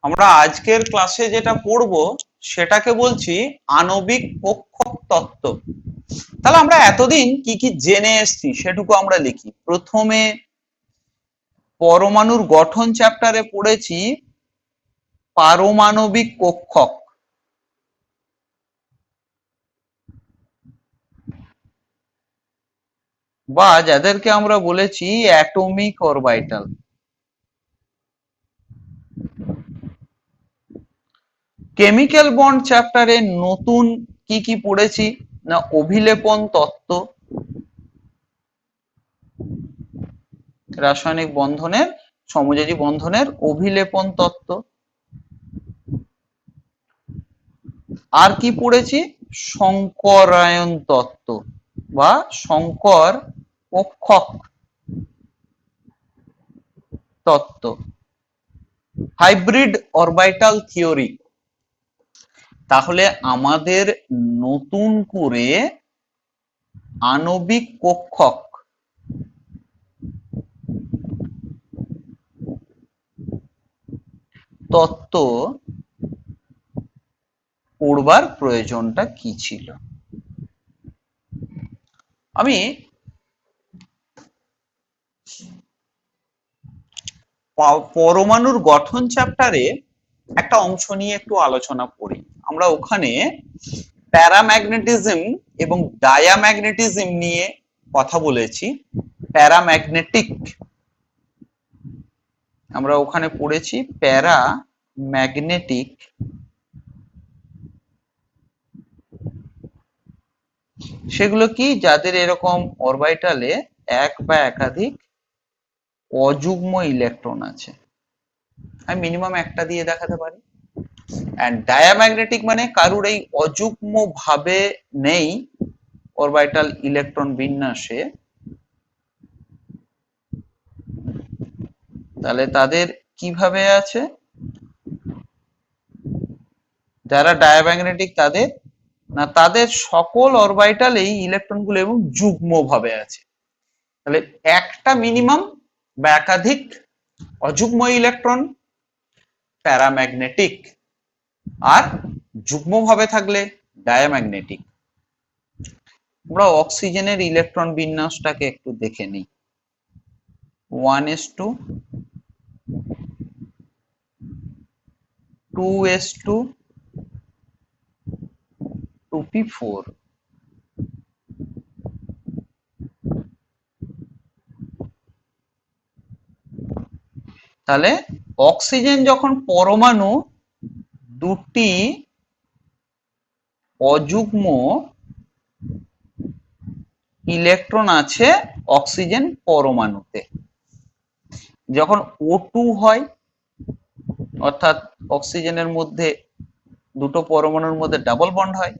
আমরা আজকের ক্লাসে যেটা পড়ব সেটাকে বলছি আণবিক কক্ষক তত্ত্ব। তাহলে আমরা এতদিন কি কি জেনে এসেছি সেটুকু আমরা লিখি। প্রথমে পরমাণুর গঠন চ্যাপ্টারে পড়েছি পারমাণবিক কক্ষক, বা যাদেরকে আমরা বলেছি অ্যাটমিক অরবিটাল। কেমিক্যাল বন্ড চ্যাপ্টারে নতুন কি কি পড়েছি না অভিলেপন তত্ত্ব, রাসায়নিক বন্ধনের সমযোজী বন্ধনের অভিলেপন তত্ত্ব। আর কি পড়েছি সংকরায়ন তত্ত্ব বা সংকর কক্ষক তত্ত্ব, হাইব্রিড অরবিটাল থিওরি। তাহলে আমাদের নতুন করে আণবিক কক্ষক তত্ত্ব পড়বার প্রয়োজনটা কি ছিল। আমি পরমাণুর গঠন চ্যাপ্টারে একটা অংশ নিয়ে একটু আলোচনা করি। আমরা ওখানে প্যারাম্যাগনেটিজম এবং ডায়াম্যাগনেটিজম নিয়ে কথা বলেছি। প্যারাম্যাগনেটিক আমরা ওখানে পড়েছি প্যারাম্যাগনেটিক, সেগুলো কি যাদের এরকম অরবিটালে এক বা একাধিক অযুগ্ম ইলেকট্রন আছে। আমি মিনিমাম একটা দিয়ে দেখাতে পারি। এন্ড ডায়াম্যাগনেটিক মানে কারুর এই অযুগ্ম ভাবে নেই অরবিটাল ইলেকট্রন বিন্যাসে, তাহলে তাদের কিভাবে আছে, যারা ডায়াম্যাগনেটিক তাদের না তাদের সকল অরবিটালেই ইলেকট্রন গুলো এবং যুগ্ম ভাবে আছে। তাহলে একটা মিনিমাম বা একাধিক অযুগ্ম ইলেকট্রন প্যারাম্যাগনেটিক, আর যুগ্ম ভাবে থাকলে ডায়াম্যাগনেটিক। আমরা অক্সিজেনের ইলেকট্রন বিন্যাসটাকে একটু দেখে নিই। 1s2 2s2 2p4। তাহলে অক্সিজেন যখন পরমাণু দুটি অযুগ্ম ইলেকট্রন আছে অক্সিজেন পরমাণুতে, যখন O2 হয় অর্থাৎ অক্সিজেনের মধ্যে দুটো পরমাণুর মধ্যে ডাবল বন্ড হয়,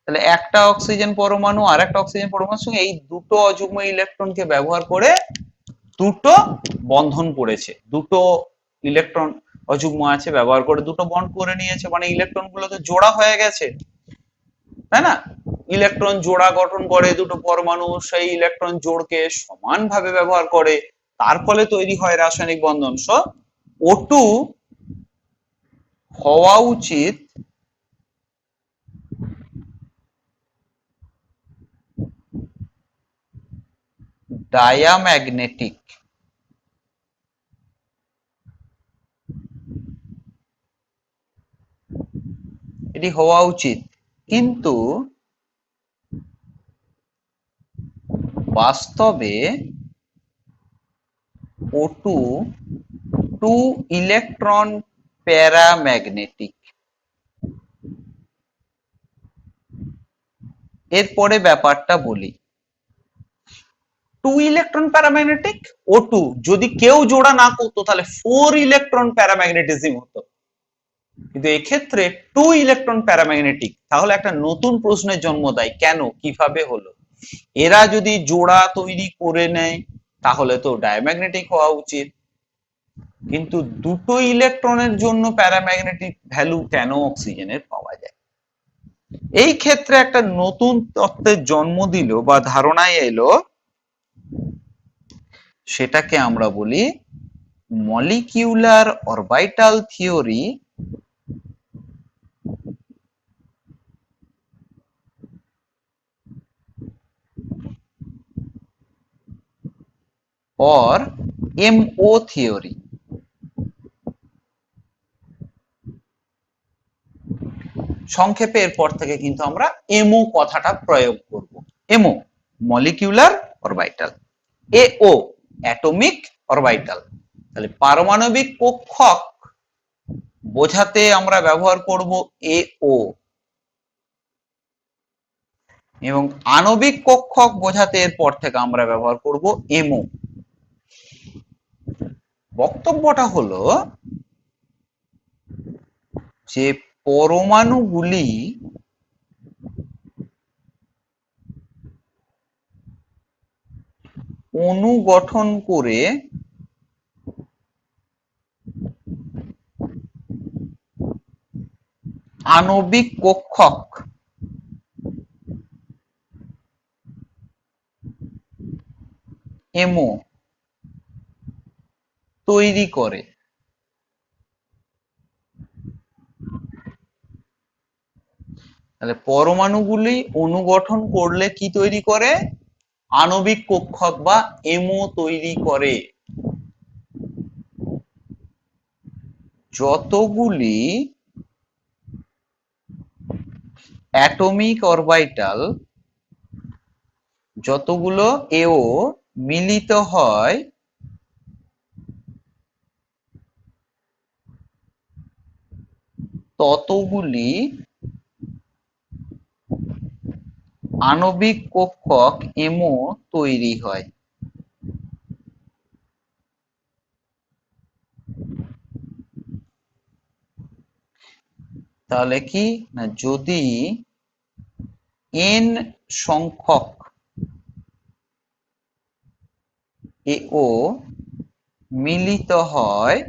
তাহলে একটা অক্সিজেন পরমাণু আর একটা অক্সিজেন পরমাণুর সঙ্গে এই দুটো অযুগ্ম ইলেকট্রনকে ব্যবহার করে দুটো বন্ধন করেছে, দুটো ইলেকট্রন অযুগ্ম আছে ব্যবহার করে দুটো বন্ড করে নিয়েছে, মানে ইলেকট্রন গুলো তো জোড়া হয়ে গেছে, তাই না? ইলেকট্রন জোড়া গঠন করে দুটো পরমাণু, সেই ইলেকট্রন জোড়কে সমানভাবে ব্যবহার করে, তার ফলে তৈরি হয় রাসায়নিক বন্ধন। সো O2 হওয়া উচিত ডায়াম্যাগনেটিক। এটি হওয়া উচিত, কিন্তু বাস্তবে O2 টু ইলেকট্রন প্যারাম্যাগনেটিক। এরপরে ব্যাপারটা বলি, 2 ইলেকট্রন প্যারাম্যাগনেটিক O2 যদি কেউ জোড়া না করতো তাহলে 4 ইলেকট্রন প্যারাম্যাগনেটিজম হতো, কিন্তু এক্ষেত্রে 2 ইলেকট্রন প্যারাম্যাগনেটিক। তাহলে একটা নতুন প্রশ্নের জন্ম দেয়, কেন, কিভাবে হলো? এরা যদি জোড়া তৈরি করে নেয় তাহলে তো ডায়াম্যাগনেটিক হওয়া উচিত, কিন্তু দুটো ইলেকট্রনের জন্য প্যারাম্যাগনেটিক ভ্যালু কেন অক্সিজেনের পাওয়া যায়? এই ক্ষেত্রে একটা নতুন তত্ত্বের জন্ম দিল বা ধারণায় এলো, সেটাকে আমরা বলি molecular orbital theory or MO theory। সংক্ষেপে এরপর থেকে কিন্তু আমরা এমও কথাটা প্রয়োগ করব। এমও মলিকিউলার অরবিটাল, এও অ্যাটমিক অরবিটাল। তাহলে পারমাণবিক কক্ষক বোঝাতে আমরা ব্যবহার করব এও, এবং আণবিক কক্ষক বোঝাতে এরপর থেকে আমরা ব্যবহার করব এমও। বক্তব্যটা হলো যে পরমাণুগুলি অণু গঠন করে আণবিক কক্ষক এমও তৈরি করে। তাহলে পরমাণুগুলি অণু গঠন করলে কি তৈরি করে? আণবিক কক্ষক বা এমও তৈরি করে। যতগুলি অ্যাটমিক অরবিটাল, যতগুলো এও মিলিত হয় ততগুলি আণবিক কক্ষক এমও তৈরি হয়। তাহলে কি না, যদি n সংখ্যক এও মিলিত হয়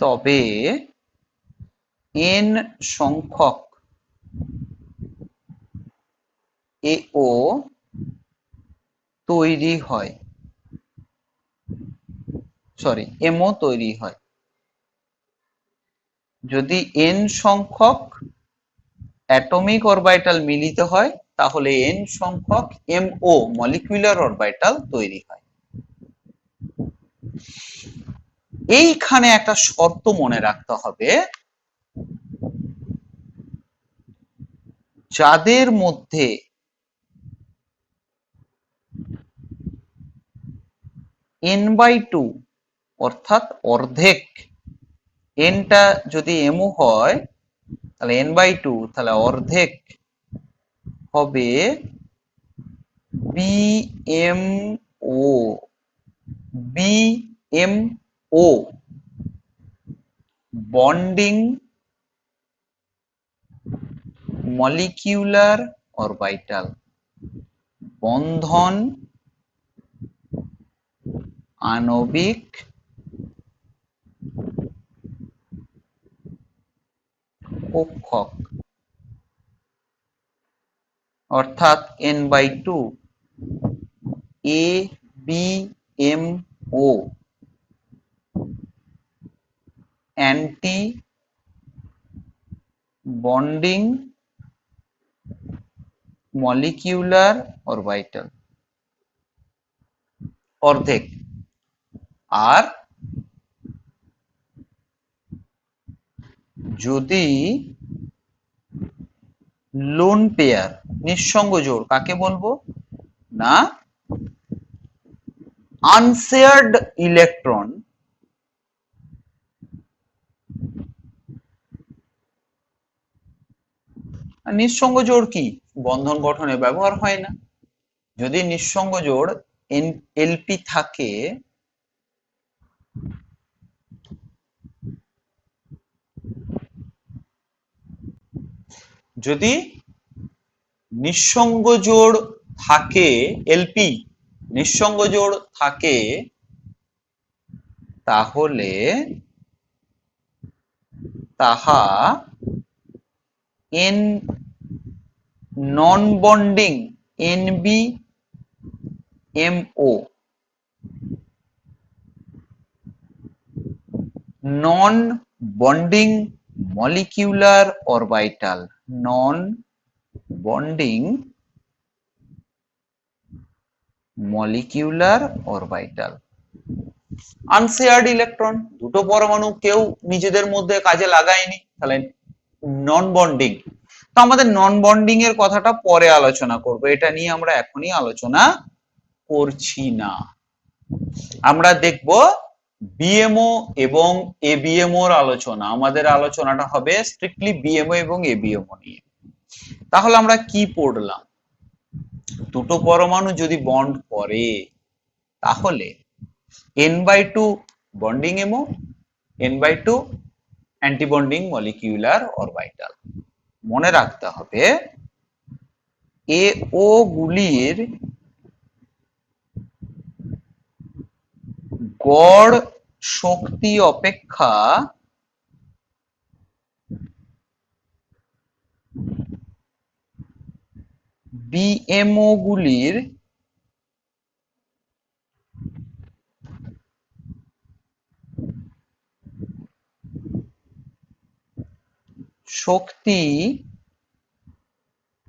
তবে n সংখ্যক এও তৈরি হয়, সরি এমও তৈরি হয়। যদি n সংখ্যক অ্যাটমিক অরবিটাল মিলিত হয় তাহলে n সংখ্যক MO মলিকিউলার অরবিটাল তৈরি হয়। এইখানে একটা শর্ত মনে রাখতে হবে, যাদের মধ্যে n/2 অর্থাৎ অর্ধেক, nটা যদি MO হয় তাহলে n/2, তাহলে অর্ধেক হবে BMO। BMO bonding molecular orbital, বন্ধন আণবিক কক্ষক, অর্থাৎ n/2 ABMO anti bonding molecular orbital অর্ধেক। আর যদি লোন পেয়ার, নিঃসঙ্গ জোড় কাকে বলবো না, আনশেয়ার্ড ইলেকট্রন, নিঃসঙ্গ জোড় কি বন্ধন গঠনে ব্যবহার হয় না। যদি নিঃসঙ্গ জোড় এলপি থাকে যদি নিঃসঙ্গ জোড় থাকে এলপি নিঃসঙ্গ জোড় থাকে তাহলে তাহা এন নন বন্ডিং NB MO নন বন্ডিং মলিকিউলার অরবিটাল, নন বন্ডিং মলিকিউলার অরবিটাল। আনশেয়ার্ড ইলেকট্রন, দুটো পরমাণু কেউ নিজেদের মধ্যে কাজে লাগায়নি, তাহলে নন বন্ডিং। তো আমাদের নন বন্ডিং এর কথাটা পরে আলোচনা করব, এটা নিয়ে আমরা এখনই আলোচনা করছি না। আমরা দেখব বিএমও এবং এবিএমও এর আলোচনা। আমাদের আলোচনাটা হবে স্ট্রিক্টলি বিএমও এবং এবিএমও নিয়ে। তাহলে আমরা কি পড়লাম? দুটো পরমাণু যদি বন্ড করে তাহলে n/2 বন্ডিং এমও, n/2 অ্যান্টিবন্ডিং মলিকিউলার অরবিটাল। মনে রাখতে হবে AO গুলির গড় শক্তি অপেক্ষা বিএমও গুলির শক্তি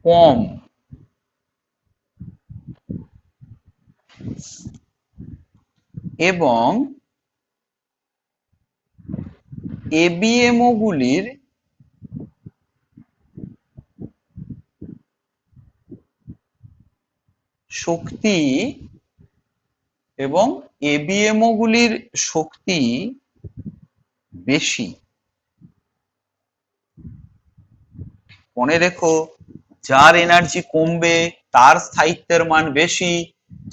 কম এবং এবিএমও গুলির শক্তি এবং এবিএমও গুলির শক্তি বেশি। মনে রেখো, যার এনার্জি কমবে তার স্থায়িত্বের মান বেশি,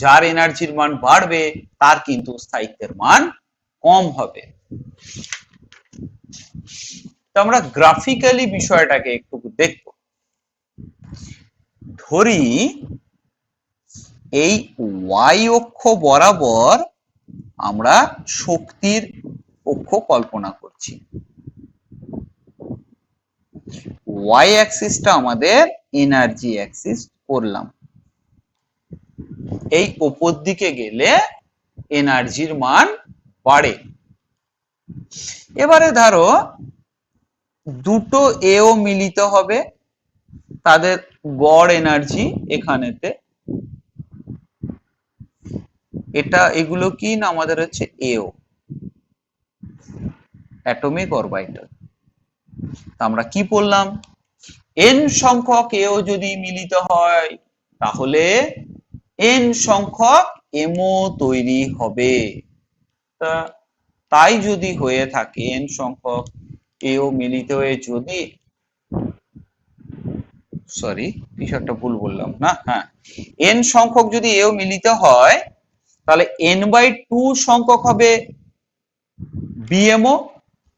যার এনার্জির মান বাড়বে তার কিন্তু স্থায়িত্বের মান কম হবে। তো আমরা গ্রাফিক্যালি বিষয়টাকে একটু দেখব। ধরি এই ওয়াই অক্ষ বরাবর আমরা শক্তির অক্ষ কল্পনা করছি। ওয়াই অ্যাক্সিসটা আমাদের এনার্জি অ্যাক্সিস করলাম। এই উপর দিকে গেলে এনার্জির মান বাড়ে। এবারে ধরো দুটো এও মিলিত হবে, তাদের গড় এনার্জি এখানেতে, এটা এগুলো কি না আমাদের হচ্ছে এও, অ্যাটমিক অরবিটাল। আমরা কি বললাম? n সংখ্যক এও যদি মিলিত হয় তাহলে n সংখ্যক এমও তৈরি হবে। তাই যদি হয়ে থাকে n সংখ্যক এও মিলিত হয়ে যদি, সরি কিছু একটা ভুল বললাম না, হ্যাঁ, n সংখ্যক যদি এও মিলিত হয় তাহলে n/2 সংখ্যক হবে বিএমও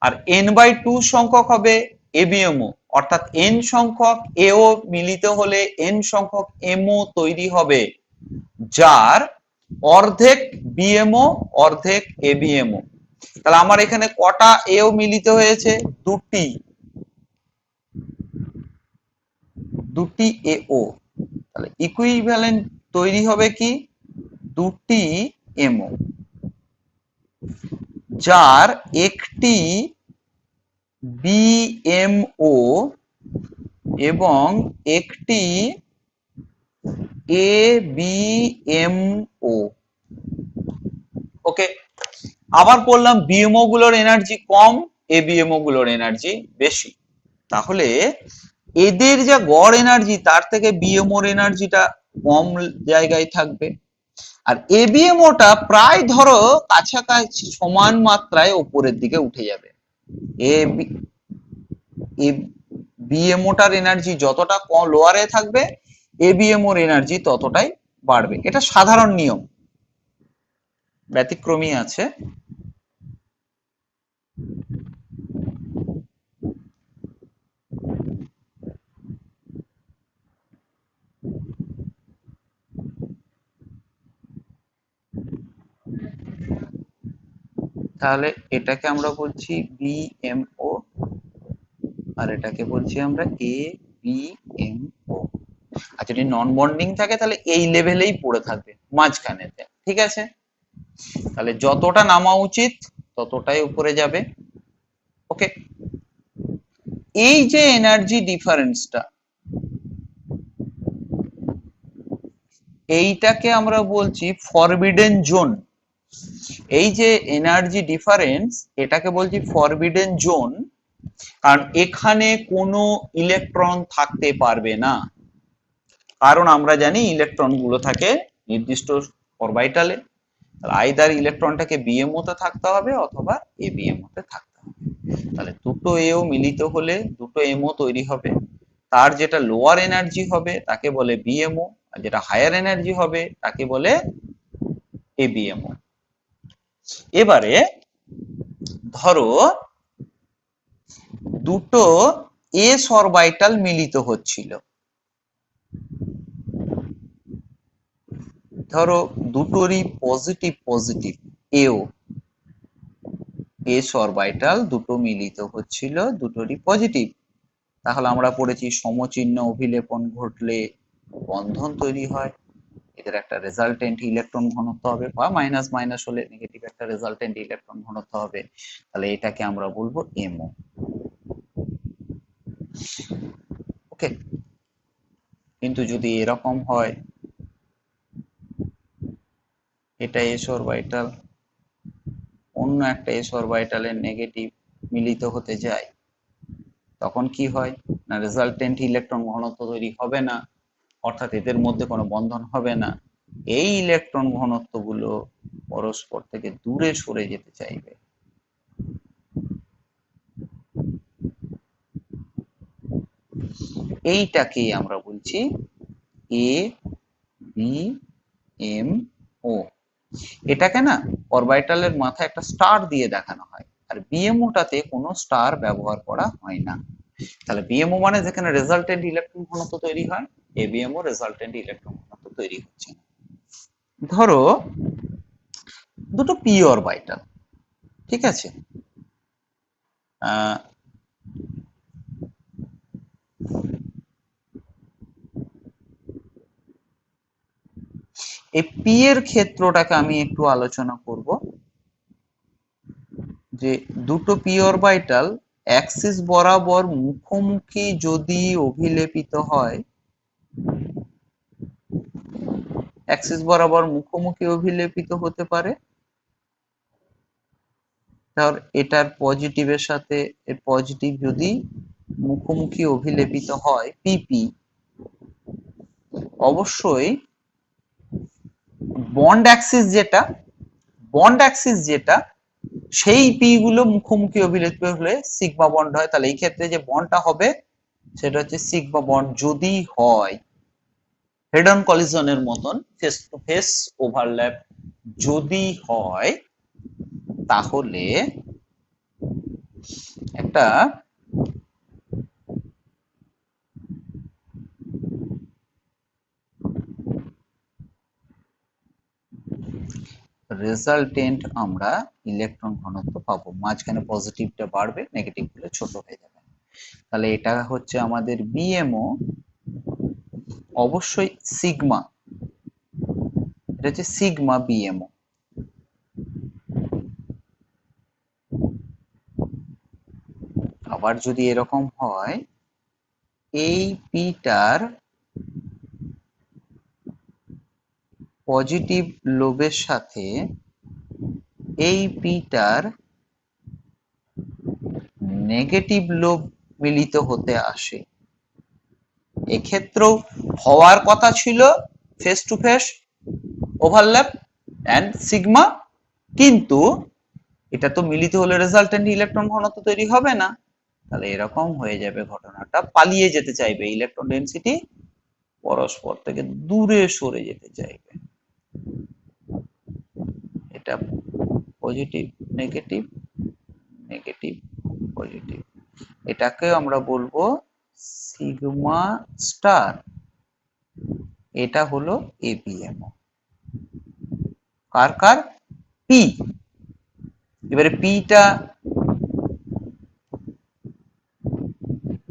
আর n/2 সংখ্যক হবে এবিএমও। অর্থাৎ n সংখ্যক এও মিলিত হলে n সংখ্যক এমও তৈরি হবে, যার অর্ধেক বিএমও অর্ধেক এবিএমও। তাহলে আমার এখানে কটা এও মিলিত হয়েছে? দুটি এও। তাহলে ইকুইভ্যালেন্ট তৈরি হবে কি? দুটি এমও, যার একটি বিএমও এবং একটি এবিএমও। ওকে, আবার বললাম বিএমও গুলোর এনার্জি কম, এবিএমও গুলোর এনার্জি বেশি। তাহলে এদের যা গড় এনার্জি তার থেকে বিএমওর এনার্জিটা কম জায়গায় থাকবে, আর এবিএমওটা প্রায় ধরো কাছাকাছি সমান মাত্রায় উপরের দিকে উঠে যাবে। বিএমওটার এনার্জি যতটা লোয়ারে থাকবে এবিএমওর এনার্জি ততটাই বাড়বে। এটা সাধারণ নিয়ম, ব্যতিক্রমী আছে। তাহলে এটাকে আমরা বলছি বিএমও আর এটাকে বলছি আমরা এবিএমও। আর যদি নন বন্ডিং থাকে তাহলে এই লেভেলেই পড়ে থাকবে, মাঝখানেতে, ঠিক আছে? তাহলে যতটা নামা উচিত ততটাই উপরে যাবে। ওকে, এই যে এনার্জি ডিফারেন্সটা, এইটাকে আমরা বলছি ফরবিডেন জোন। এই যে এনার্জি ডিফারেন্স, এটাকে বলছি ফরবিডেন জোন, কারণ এখানে কোনো ইলেকট্রন থাকতে পারবে না। কারণ আমরা জানি ইলেকট্রন গুলো থাকে নির্দিষ্ট অরবিটালে, আইদার ইলেকট্রনটাকে বিএমও তে থাকতে হবে অথবা এবিএমও তে থাকতে হবে। তাহলে দুটো এও মিলিত হলে দুটো এমও তৈরি হবে। তার যেটা লোয়ার এনার্জি হবে তাকে বলে বিএমও, আর যেটা হায়ার এনার্জি হবে তাকে বলে এবিএমও। এবারে ধরো দুটো এস অরবিটাল মিলিত হচ্ছিল, ধরো দুটোরই পজিটিভ পজিটিভ এও, এস অরবিটাল দুটো মিলিত হচ্ছিল, দুটোরই পজিটিভ। তাহলে আমরা পড়েছি সমচিহ্ন অভিলেপন ঘটলে বন্ধন তৈরি হয়, এদের একটা রেজাল্টেন্ট ইলেকট্রন ঘনত্ব হবে, বা মাইনাস মাইনাস হলে নেগেটিভ একটা রেজাল্টেন্ট ইলেকট্রন ঘনত্ব হবে। তাহলে এটাকে আমরা বলবো এমও। ওকে, কিন্তু যদি এরকম হয় এটা এস অরবিটাল অন্য একটা এস অরবিটালের নেগেটিভ মিলিত হতে যায়, তখন কি হয় না রেজাল্টেন্ট ইলেকট্রন ঘনত্ব তৈরি হবে না, অর্থাৎ এদের মধ্যে কোনো বন্ধন হবে না। এই ইলেকট্রন ঘনত্বগুলো পরস্পর থেকে দূরে সরে যেতে চাইবে। এইটাকেই আমরা বলছি এ বি এম ও। এটাকে না অরবিটালের মাথায় একটা স্টার দিয়ে দেখানো হয়, আর বিএমওটাতে কোনো স্টার ব্যবহার করা হয় না। তাহলে বিএমও মানে যেখানে রেজাল্টেন্ট ইলেকট্রন ঘনত্ব তৈরি হয়, এবিএমও রেজাল্টেন্ট ইলেকট্রন ঘনত্ব তৈরি হচ্ছে না। ধরো দুটো পি অরবিটাল, ঠিক আছে, এই পি এর ক্ষেত্রটাকে আমি একটু আলোচনা করব, যে দুটো পি অরবিটাল অ্যাক্সিস বরাবর মুখোমুখি যদি অভিলেপিত হয়, অ্যাক্সিস বরাবর মুখোমুখি অভিলেপিত হতে পারে, ধর এটার পজিটিভের সাথে এর পজিটিভ যদি মুখোমুখি অভিলেপিত হয় পিপি, অবশ্যই বন্ড অ্যাক্সিস যেটা, বন্ড অ্যাক্সিস যেটা সেই পি গুলো মুখোমুখি অভিলেপিত হলে সিগমা বন্ড হয়। তাহলে এই ক্ষেত্রে যে বন্ডটা হবে সেটা হচ্ছে সিগমা বন্ড যদি হয়, হেড অন কলিশনের মতন ফেস টু ফেস ওভারল্যাপ যদি হয়, তাহলে একটা রেজাল্টেন্ট আমরা ইলেকট্রন ঘনত্ব পাবো, মাঝখানে পজিটিভটা বাড়বে নেগেটিভ গুলো ছোট হয়ে যাবে। তাহলে এটা হচ্ছে আমাদের বিএমও, অবশ্যই সিগমা, এটা হচ্ছে সিগমা বিএমও। আবার যদি এরকম হয় এই পিটার পজিটিভ লোবের সাথে এই পিটার নেগেটিভ লোব মিলিত হতে আসে, এক্ষেত্রেও হওয়ার কথা ছিল face to face overlap and sigma, কিন্তু এটা তো মিলিত হলে রেজাল্টেন্ট ইলেকট্রন ঘনত্ব তৈরি হবে না। তাহলে এরকম হয়ে যাবে ঘটনাটা, পালিয়ে যেতে চাইবে ইলেকট্রন ডেনসিটি, পরস্পর থেকে দূরে সরে যেতে চাইবে। এটা পজিটিভ নেগেটিভ নেগেটিভ পজিটিভ, এটাকে আমরা বলবো সিগমা স্টার, এটা হলো এবিএমও। কার কার? পি। এবারে পিটা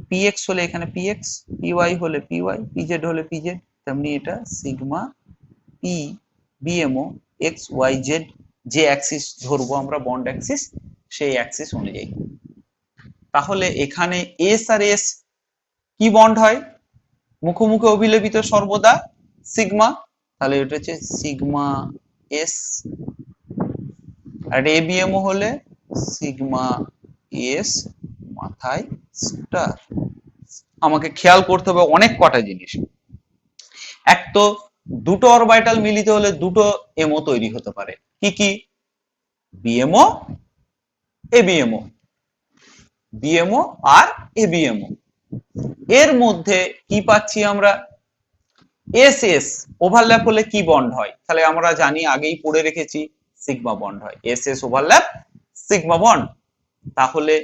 পিএক্স হলে এখানে পিএক্স, পিওয়াই হলে পিওয়াই, পিজেড হলে পিজেড, তেমনি এটা সিগমা পি বিএমও এক্স ওয়াই জেড যে অ্যাক্সিস ধরবো আমরা বন্ড অ্যাক্সিস, সেই অ্যাক্সিস অনুযায়ী। তাহলে এখানে এস আর এস কি বন্ড হয়? মুখোমুখি অভিলেপিত সর্বদা সিগমা, তাহলে এটা হচ্ছে সিগমা এস। আর এবিএমও হলে সিগমা এস মাথায় স্টার। আমাকে খেয়াল করতে হবে অনেক কটা জিনিস। এক তো দুটো অরবিটাল মিলিত হলে দুটো এমও তৈরি হতে পারে, কি কি? বিএমও, এবিএমও, বিএমও আর এবিএমও। এর মধ্যে কি পাচ্ছি আমরা? এস এস ওভারল্যাপ হলে কি বন্ড হয়? তাহলে আমরা জানি, আগেই পড়ে রেখেছি, সিগমা বন্ড হয়। S S overlap sigma bond. তাহলে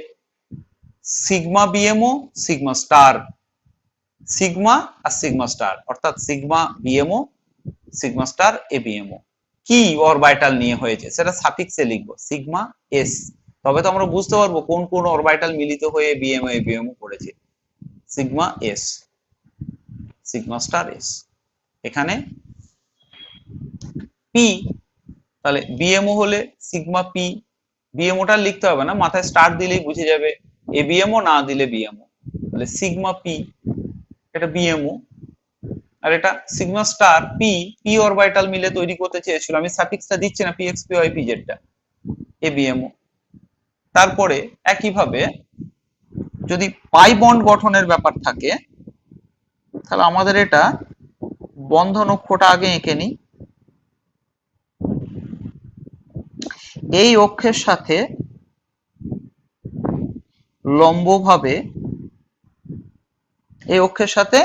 sigma BMO sigma star, sigma আর সিগমা স্টার, অর্থাৎ sigma BMO sigma star ABMO কি অরবিটাল নিয়ে হয়েছে সেটা সাফিক্সে লিখবো সিগমা এস। তবে তো আমরা বুঝতে পারবো কোন কোন অরবিটাল মিলিত হয়ে বিএমও এবিএমও করেছে। Sigma S, sigma star S. এখানে পি, তাহলে বিএমও হলে সিগমা পি। বিএমওটা লিখতে হবে না, মাথায় স্টার দিলেই বুঝে যাবে। এবিএমও না দিলে বিএমও, তাহলে সিগমা পি এটা বিএমও। আর এটা sigma star P, P orbital মিলে তৈরি করতে চেয়েছিল, আমি সাফিক্সটা দিচ্ছি না, পিএক্স পি ওয়াই পি জেডটা এবিএমও। তারপরে একইভাবে যদি পাই বন্ড গঠনের ব্যাপার থাকে, তাহলে আমাদের এটা বন্ধন অক্ষটা আগে এঁকে নিই। এই অক্ষের সাথে লম্বভাবে, এই অক্ষের সাথে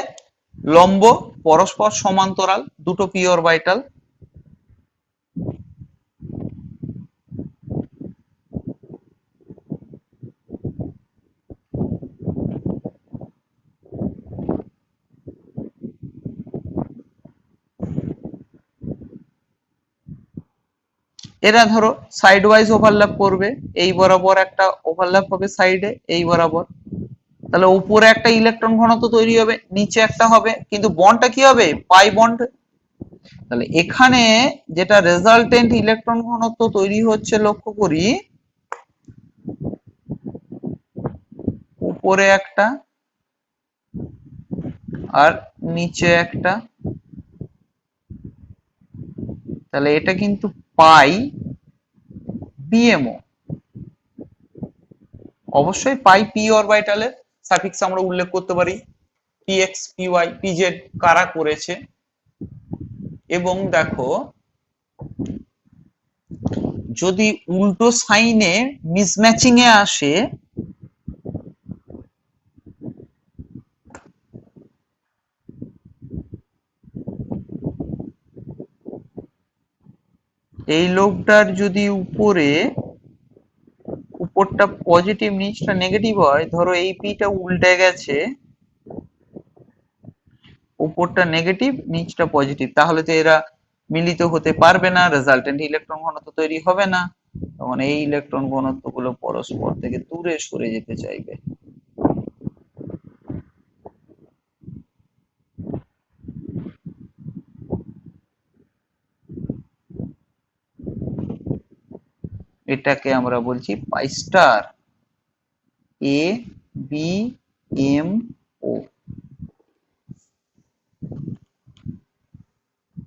লম্ব পরস্পর সমান্তরাল দুটো পি অরবিটাল। এরা ধরো সাইড ওয়াইজ ওভারল্যাপ করবে, এই বরাবর একটা ওভারল্যাপ হবে সাইডে, এই বরাবর। তাহলে উপরে একটা ইলেকট্রন ঘনত্ব তৈরি হবে, নিচে একটা হবে, কিন্তু বন্ডটা কি হবে? Pi bond. তাহলে এখানে যেটা রেজাল্টেন্ট ইলেকট্রন ঘনত্ব তৈরি হচ্ছে, লক্ষ্য করি উপরে একটা আর নিচে একটা, তাহলে এটা কিন্তু পাই বিএমও। অবশ্যই পাই পি অরবিটালের সাফিক্স আমরা উল্লেখ করতে পারি, পিএক্স পিওয়াই পিজেড কারা করেছে। এবং দেখো যদি উল্টো সাইনে মিসম্যাচিং এ আসে, এই লোকটার যদি উপরটা পজিটিভ নিচটা নেগেটিভ হয়, ধরো এই পিটা উল্টে গেছে, উপরটা নেগেটিভ নিচটা পজিটিভ, তাহলে তো এরা মিলিত হতে পারবে না, রেজাল্টেন্ট ইলেকট্রন ঘনত্ব তৈরি হবে না। তখন এই ইলেকট্রন ঘনত্ব গুলো পরস্পর থেকে দূরে সরে যেতে চাইবে। এটাকে আমরা বলছি পাই star A B M O.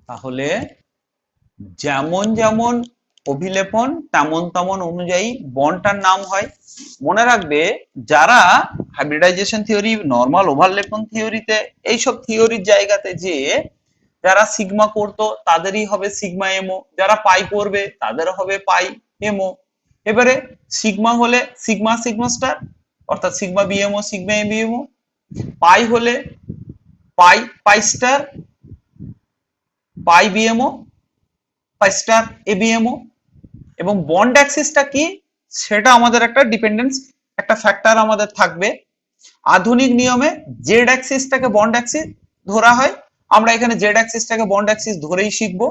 তাহলে যেমন যেমন অভিলেপন তেমন তেমন অনুযায়ী বন্ডটার নাম হয়। মনে রাখবে, যারা হাইব্রিডাইজেশন থিওরি, নর্মাল ওভারলেপন থিওরিতে, এইসব থিওরির জায়গাতে যে যারা সিগমা করতো তাদেরই হবে সিগমা এমও, যারা পাই করবে তাদের হবে পাই এমও। এবারে সিগমা হলে সিগমা সিগমা স্টার, অর্থাৎ সিগমা বিএমও সিগমা এবিএমও। পাই হলে পাই পাই স্টার, পাই বিএমও পাই স্টার এবিএমও। এবং বন্ড অ্যাক্সিসটা কি সেটা আমাদের একটা ডিপেন্ডেন্স, একটা ফ্যাক্টর আমাদের থাকবে। আধুনিক নিয়মে জেড অ্যাক্সিসটাকে বন্ড অ্যাক্সিস ধরা হয়, আমরা এখানে জেড অ্যাক্সিসটাকে বন্ড অ্যাক্সিস ধরেই শিখবো।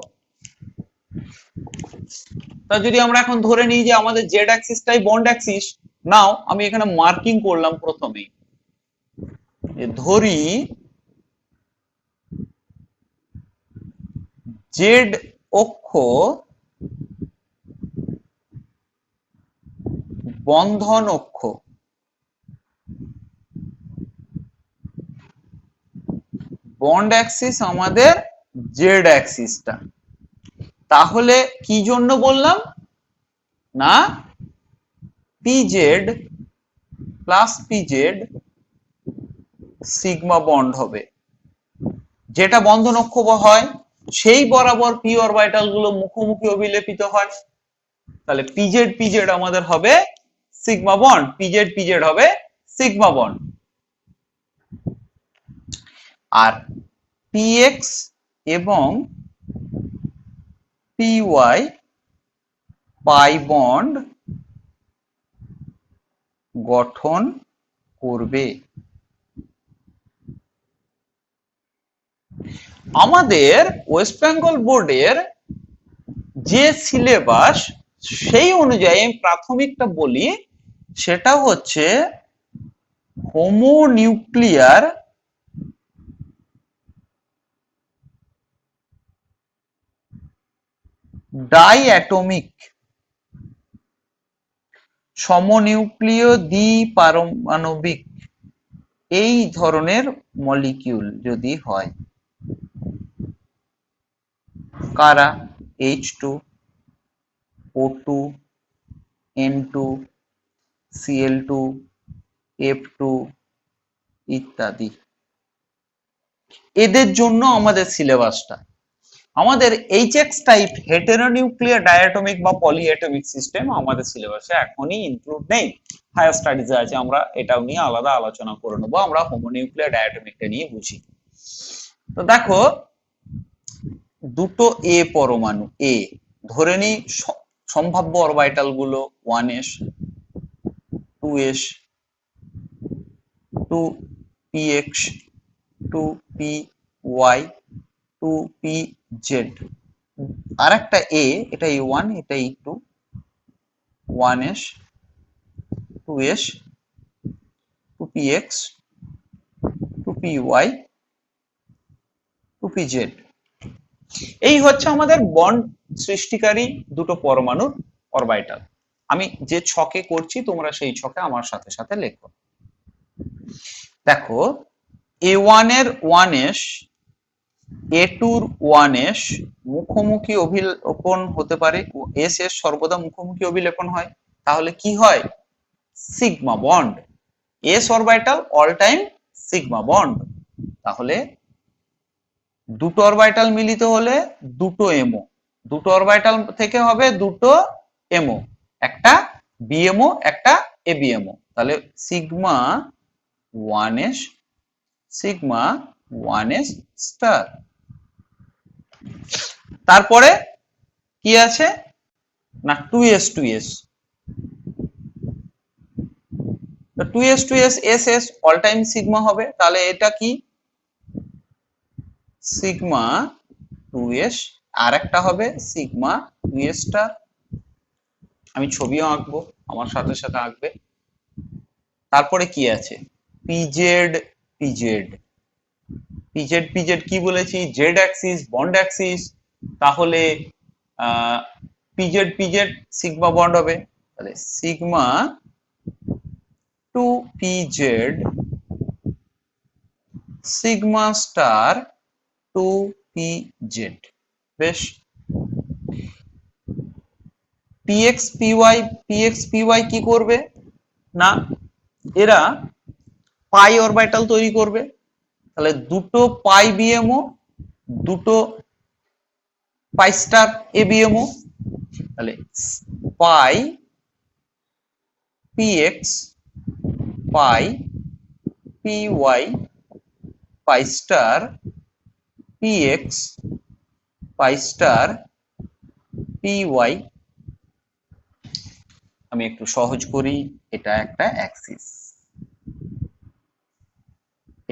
তা যদি আমরা এখন ধরে নিই যে আমাদের জেড অ্যাক্সিসটাই বন্ড অ্যাক্সিস, নাও আমি এখানে মার্কিং করলাম প্রথমেই, ধরি জেড অক্ষ বন্ধন অক্ষ, বন্ড অ্যাক্সিস আমাদের জেড অ্যাক্সিসটা। তাহলে কি জন্য বললাম না, PZ plus PZ sigma bond হবে, যেটা বন্ধন অক্ষ হয় সেই বরাবর পি অরবিটাল গুলো মুখোমুখি অভিলেপিত হয়। তাহলে পিজেড পিজেড আমাদের হবে সিগমা বন্ড, পিজেড পিজেড হবে সিগমা বন্ড। আর পিএক্স এবং পিওয়াই পাই বন্ড গঠন করবে। আমাদের ওয়েস্ট বেঙ্গল বোর্ডের যে সিলেবাস সেই অনুযায়ী প্রাথমিকটা বলি, সেটা হচ্ছে হোমোনিউক্লিয়ার ডাইঅ্যাটমিক সমনিউক্লীয় দ্বিপারমাণবিক এই ধরনের মলিকিউল যদি হয়, কারা H2, O2, N2, Cl2, F2 ইত্যাদি, এদের জন্য আমাদের সিলেবাসটা। আমাদের HX টাইপ হেটেরোনিউক্লিয়ার ডায়াটমিক বা পলিঅ্যাটমিক সিস্টেম আমাদের সিলেবাসে এখনই ইনক্লুড নেই, হায়ার স্টাডিজে আছে, আমরা এটাও নিয়ে আলাদা আলোচনা করে নেবো। আমরা হোমোনিউক্লিয়ার ডায়াটমিকটা নিয়ে বুঝি। তো দেখো, দুটো এ পরমাণু, এ ধরে নি সম্ভাব্য অরবিটাল গুলো 1s 2s 2px 2py 2pz, আর একটা এ, এটা E1 এটা E2, 1s 2s 2px 2py 2pz, এই হচ্ছে আমাদের বন্ড সৃষ্টিকারী দুটো পরমাণুর অরবিটাল। আমি যে ছকে করছি তোমরা সেই ছকে আমার সাথে সাথে লেখো। দেখো, A1 এর 1s A2 এর 1s মুখোমুখি অভিলেপন হতে পারে, এস এস সর্বদা মুখোমুখি অভিলেপন হয়, তাহলে কি হয়, sigma bond. S orbital all time sigma bond. তাহলে দুটো অরবিটাল মিলিত হলে দুটো এমও, দুটো অরবিটাল থেকে হবে দুটো এমও, একটা বিএমও একটা এবিএমও। তাহলে sigma 1s sigma 1s star. তারপরে কি আছে না 2s 2s, তো 2s 2s ss all time sigma হবে, তাহলে এটা কি সিগমা 2s, আর একটা হবে সিগমা 2s স্টার। আমি ছবিও আঁকবো, আমার সাথে সাথে আঁকবে। তারপরে কি আছে, পিজেড পিজেড পিজেড পিজেড কি বলেছি, জেড অ্যাক্সিস বন্ড অ্যাক্সিস, তাহলে পিজেড পিজেড সিগমা বন্ড হবে, তাহলে sigma 2pz sigma star 2pz। বেশ, px py কি করবে না, এরা পাই অরবিটাল তৈরি করবে, তাহলে দুটো পাই বিএমও দুটো পাই স্টার এবিএমও, তাহলে পাই পিএক্স পাই পিওয়াই পাই স্টার পিএক্স পাই স্টার পিওয়াই। আমি একটু সহজ করি, এটা একটা অ্যাক্সিস,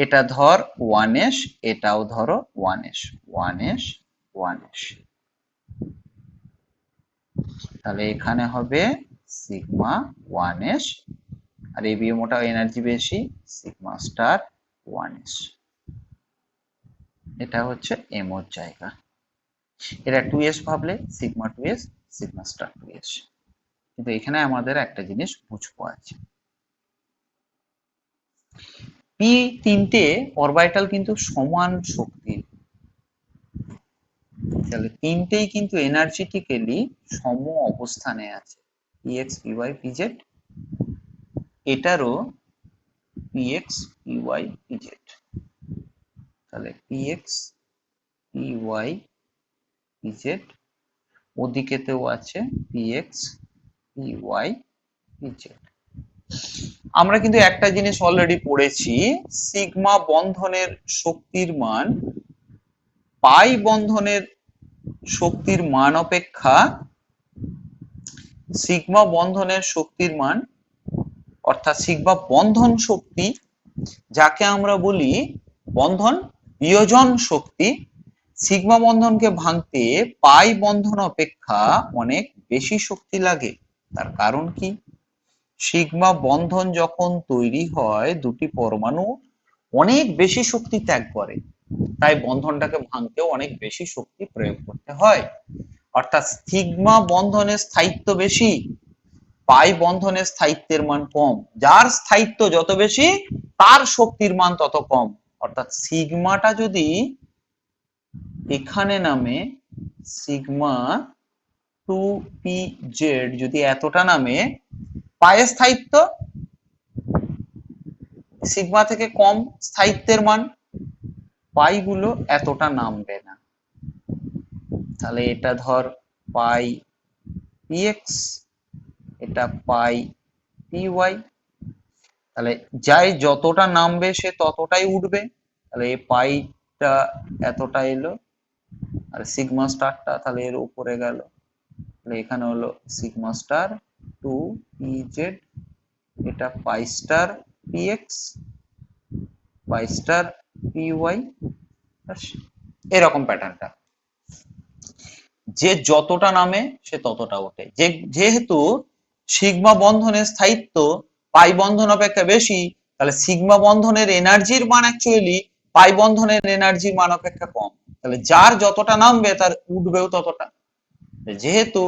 এটা ধর 1s, এটাও ধরো 1s 1s 1s, তাহলে এখানে হবে সিগমা 1s, আর এবিএমওটা এনার্জি বেশি সিগমা স্টার 1s, এটা হচ্ছে এমওর জায়গা। এটা 2s ভাবলে sigma 2s sigma star 2s। কিন্তু এখানে আমাদের একটা জিনিস বুঝবো আছে, পি তিনটে অরবিটাল কিন্তু সমান শক্তির, তাহলে তিনটেই কিন্তু এনার্জেটিক্যালি সম অবস্থানে আছে, px py pz, এটারও px py pz, তাহলে px py pz, ওদিকেতেও আছে px py pz। আমরা কিন্তু একটা জিনিস অলরেডি পড়েছি, সিগমা বন্ধনের শক্তির মান পাই বন্ধনের শক্তির মান অপেক্ষা সিগমা বন্ধনের শক্তির মান, অর্থাৎ সিগমা বন্ধন শক্তি, যাকে আমরা বলি বন্ধন বিয়োজন শক্তি, সিগমা বন্ধনকে ভাঙতে পাই বন্ধন অপেক্ষা অনেক বেশি শক্তি লাগে। তার কারণ কি? সিগমা বন্ধন যখন তৈরি হয় দুটি পরমাণু অনেক বেশি শক্তি ত্যাগ করে, তাই বন্ধনটাকে ভাঙতেও অনেক বেশি শক্তি প্রয়োগ করতে হয়। অর্থাৎ সিগমা বন্ধনের স্থায়িত্ব বেশি, পাই বন্ধনের স্থায়িত্বের মান কম। যার স্থায়িত্ব যত বেশি তার শক্তির মান তত কম। অর্থাৎ সিগমাটা যদি এখানে নামে, সিগমা 2pz যদি এতটা নামে, পায়ের স্থায়িত্ব সিগমা থেকে কম স্থায়িত্বের মান, পাই গুলো এতটা নামবে না। তাহলে এটা ধর পাই px, এটা পাই py, তাহলে যাই যতটা নামবে সে ততটাই উঠবে। তাহলে এই পাইটা এতটা এলো, আর সিগমা স্টারটা তাহলে এর উপরে গেল, তাহলে এখানে হলো সিগমা স্টার 2pz, এটা পাই স্টার px, পাই স্টার py, এরকম প্যাটার্নটা। যে যতটা নামে সে ততটা ওঠে। যেহেতু সিগমা বন্ধনের স্থায়িত্ব পাই বন্ধন অপেক্ষা বেশি, তাহলে সিগমা বন্ধনের এনার্জির মান অ্যাকচুয়ালি পাই বন্ধনের এনার্জির মান অপেক্ষা কম। তাহলে যার যতটা নামবে তার উঠবেও ততটা। যেহেতু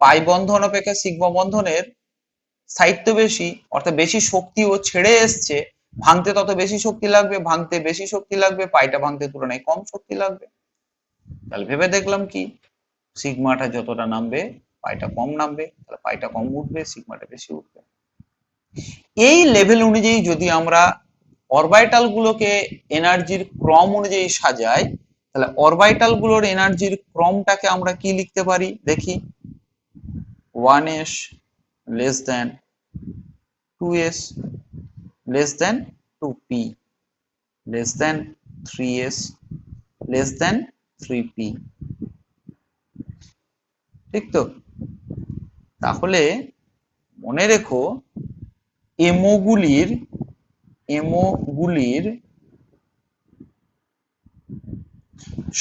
পাই বন্ধন অপেক্ষা সিগমা বন্ধনের স্থায়িত্ব বেশি, অর্থাৎ বেশি শক্তিও ছেড়ে এসছে, ভাঙতে তত বেশি শক্তি লাগবে, ভাঙতে বেশি শক্তি লাগবে, পাইটা ভাঙতে তুলনায় কম শক্তি লাগবে। তাহলে ভেবে দেখলাম কি, সিগমাটা যতটা নামবে পাইটা কম নামবে, তাহলে পাইটা কম উঠবে, সিগমাটা বেশি উঠবে। এই লেভেল অনুযায়ী যদি আমরা অরবিটাল গুলোকে এনার্জির ক্রম অনুযায়ী সাজাই, তাহলে অরবিটাল গুলোর এনার্জির ক্রমটাকে আমরা কি লিখতে পারি দেখি। 1s লেস দেন 2s লেস দেন 2p less than 3s less than 3p, ঠিক তো? তাহলে মনে রেখো এমও গুলির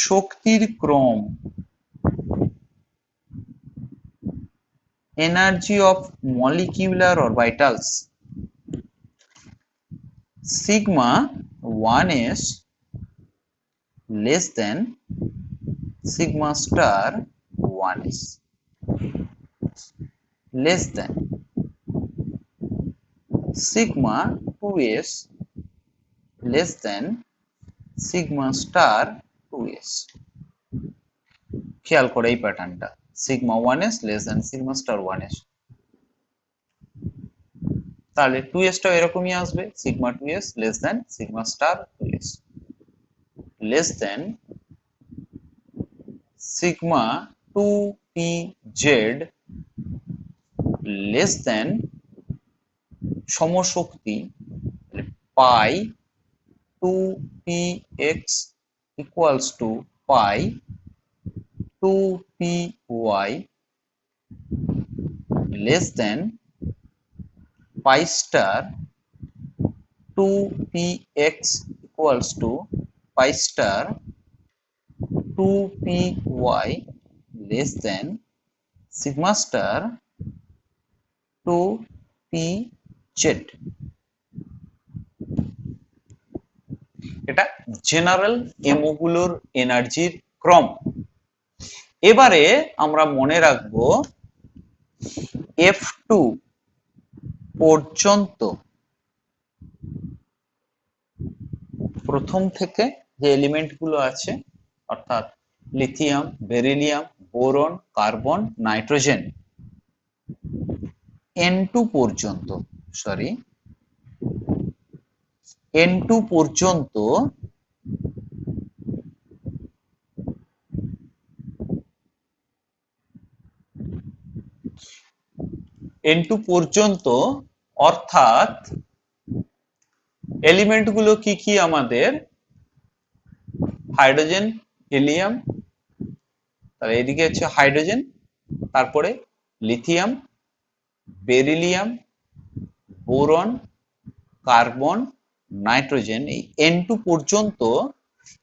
শক্তির ক্রম, energy of molecular orbitals, sigma 1s less than sigma star 1s less than sigma 2s less than sigma star 2s। খেয়াল করে এই প্যাটার্নটা, sigma 1s less than sigma star 1s, তাহলে 2s টাও এরকমই আসবে, sigma 2s less than sigma star 2s less than sigma 2pz less than সমশক্তি pi 2px equals to pi 2py less than pi star 2px equals to pi star 2py less than sigma star 2pz। এটা general এমো গুলোর এনার্জির ক্রম। এবারে আমরা মনে রাখবো F2 পর্যন্ত প্রথম থেকে যে এলিমেন্ট গুলো আছে অর্থাৎ lithium, beryllium, boron, carbon, nitrogen, N2 পর্যন্ত N2 পর্যন্ত N2 পর্যন্ত অর্থাৎ এলিমেন্ট গুলো কি কি আমাদের হাইড্রোজেন, হিলিয়াম, তাহলে এদিকে হচ্ছে হাইড্রোজেন, তারপরে lithium, beryllium, boron, carbon, nitrogen, এই N2 পর্যন্ত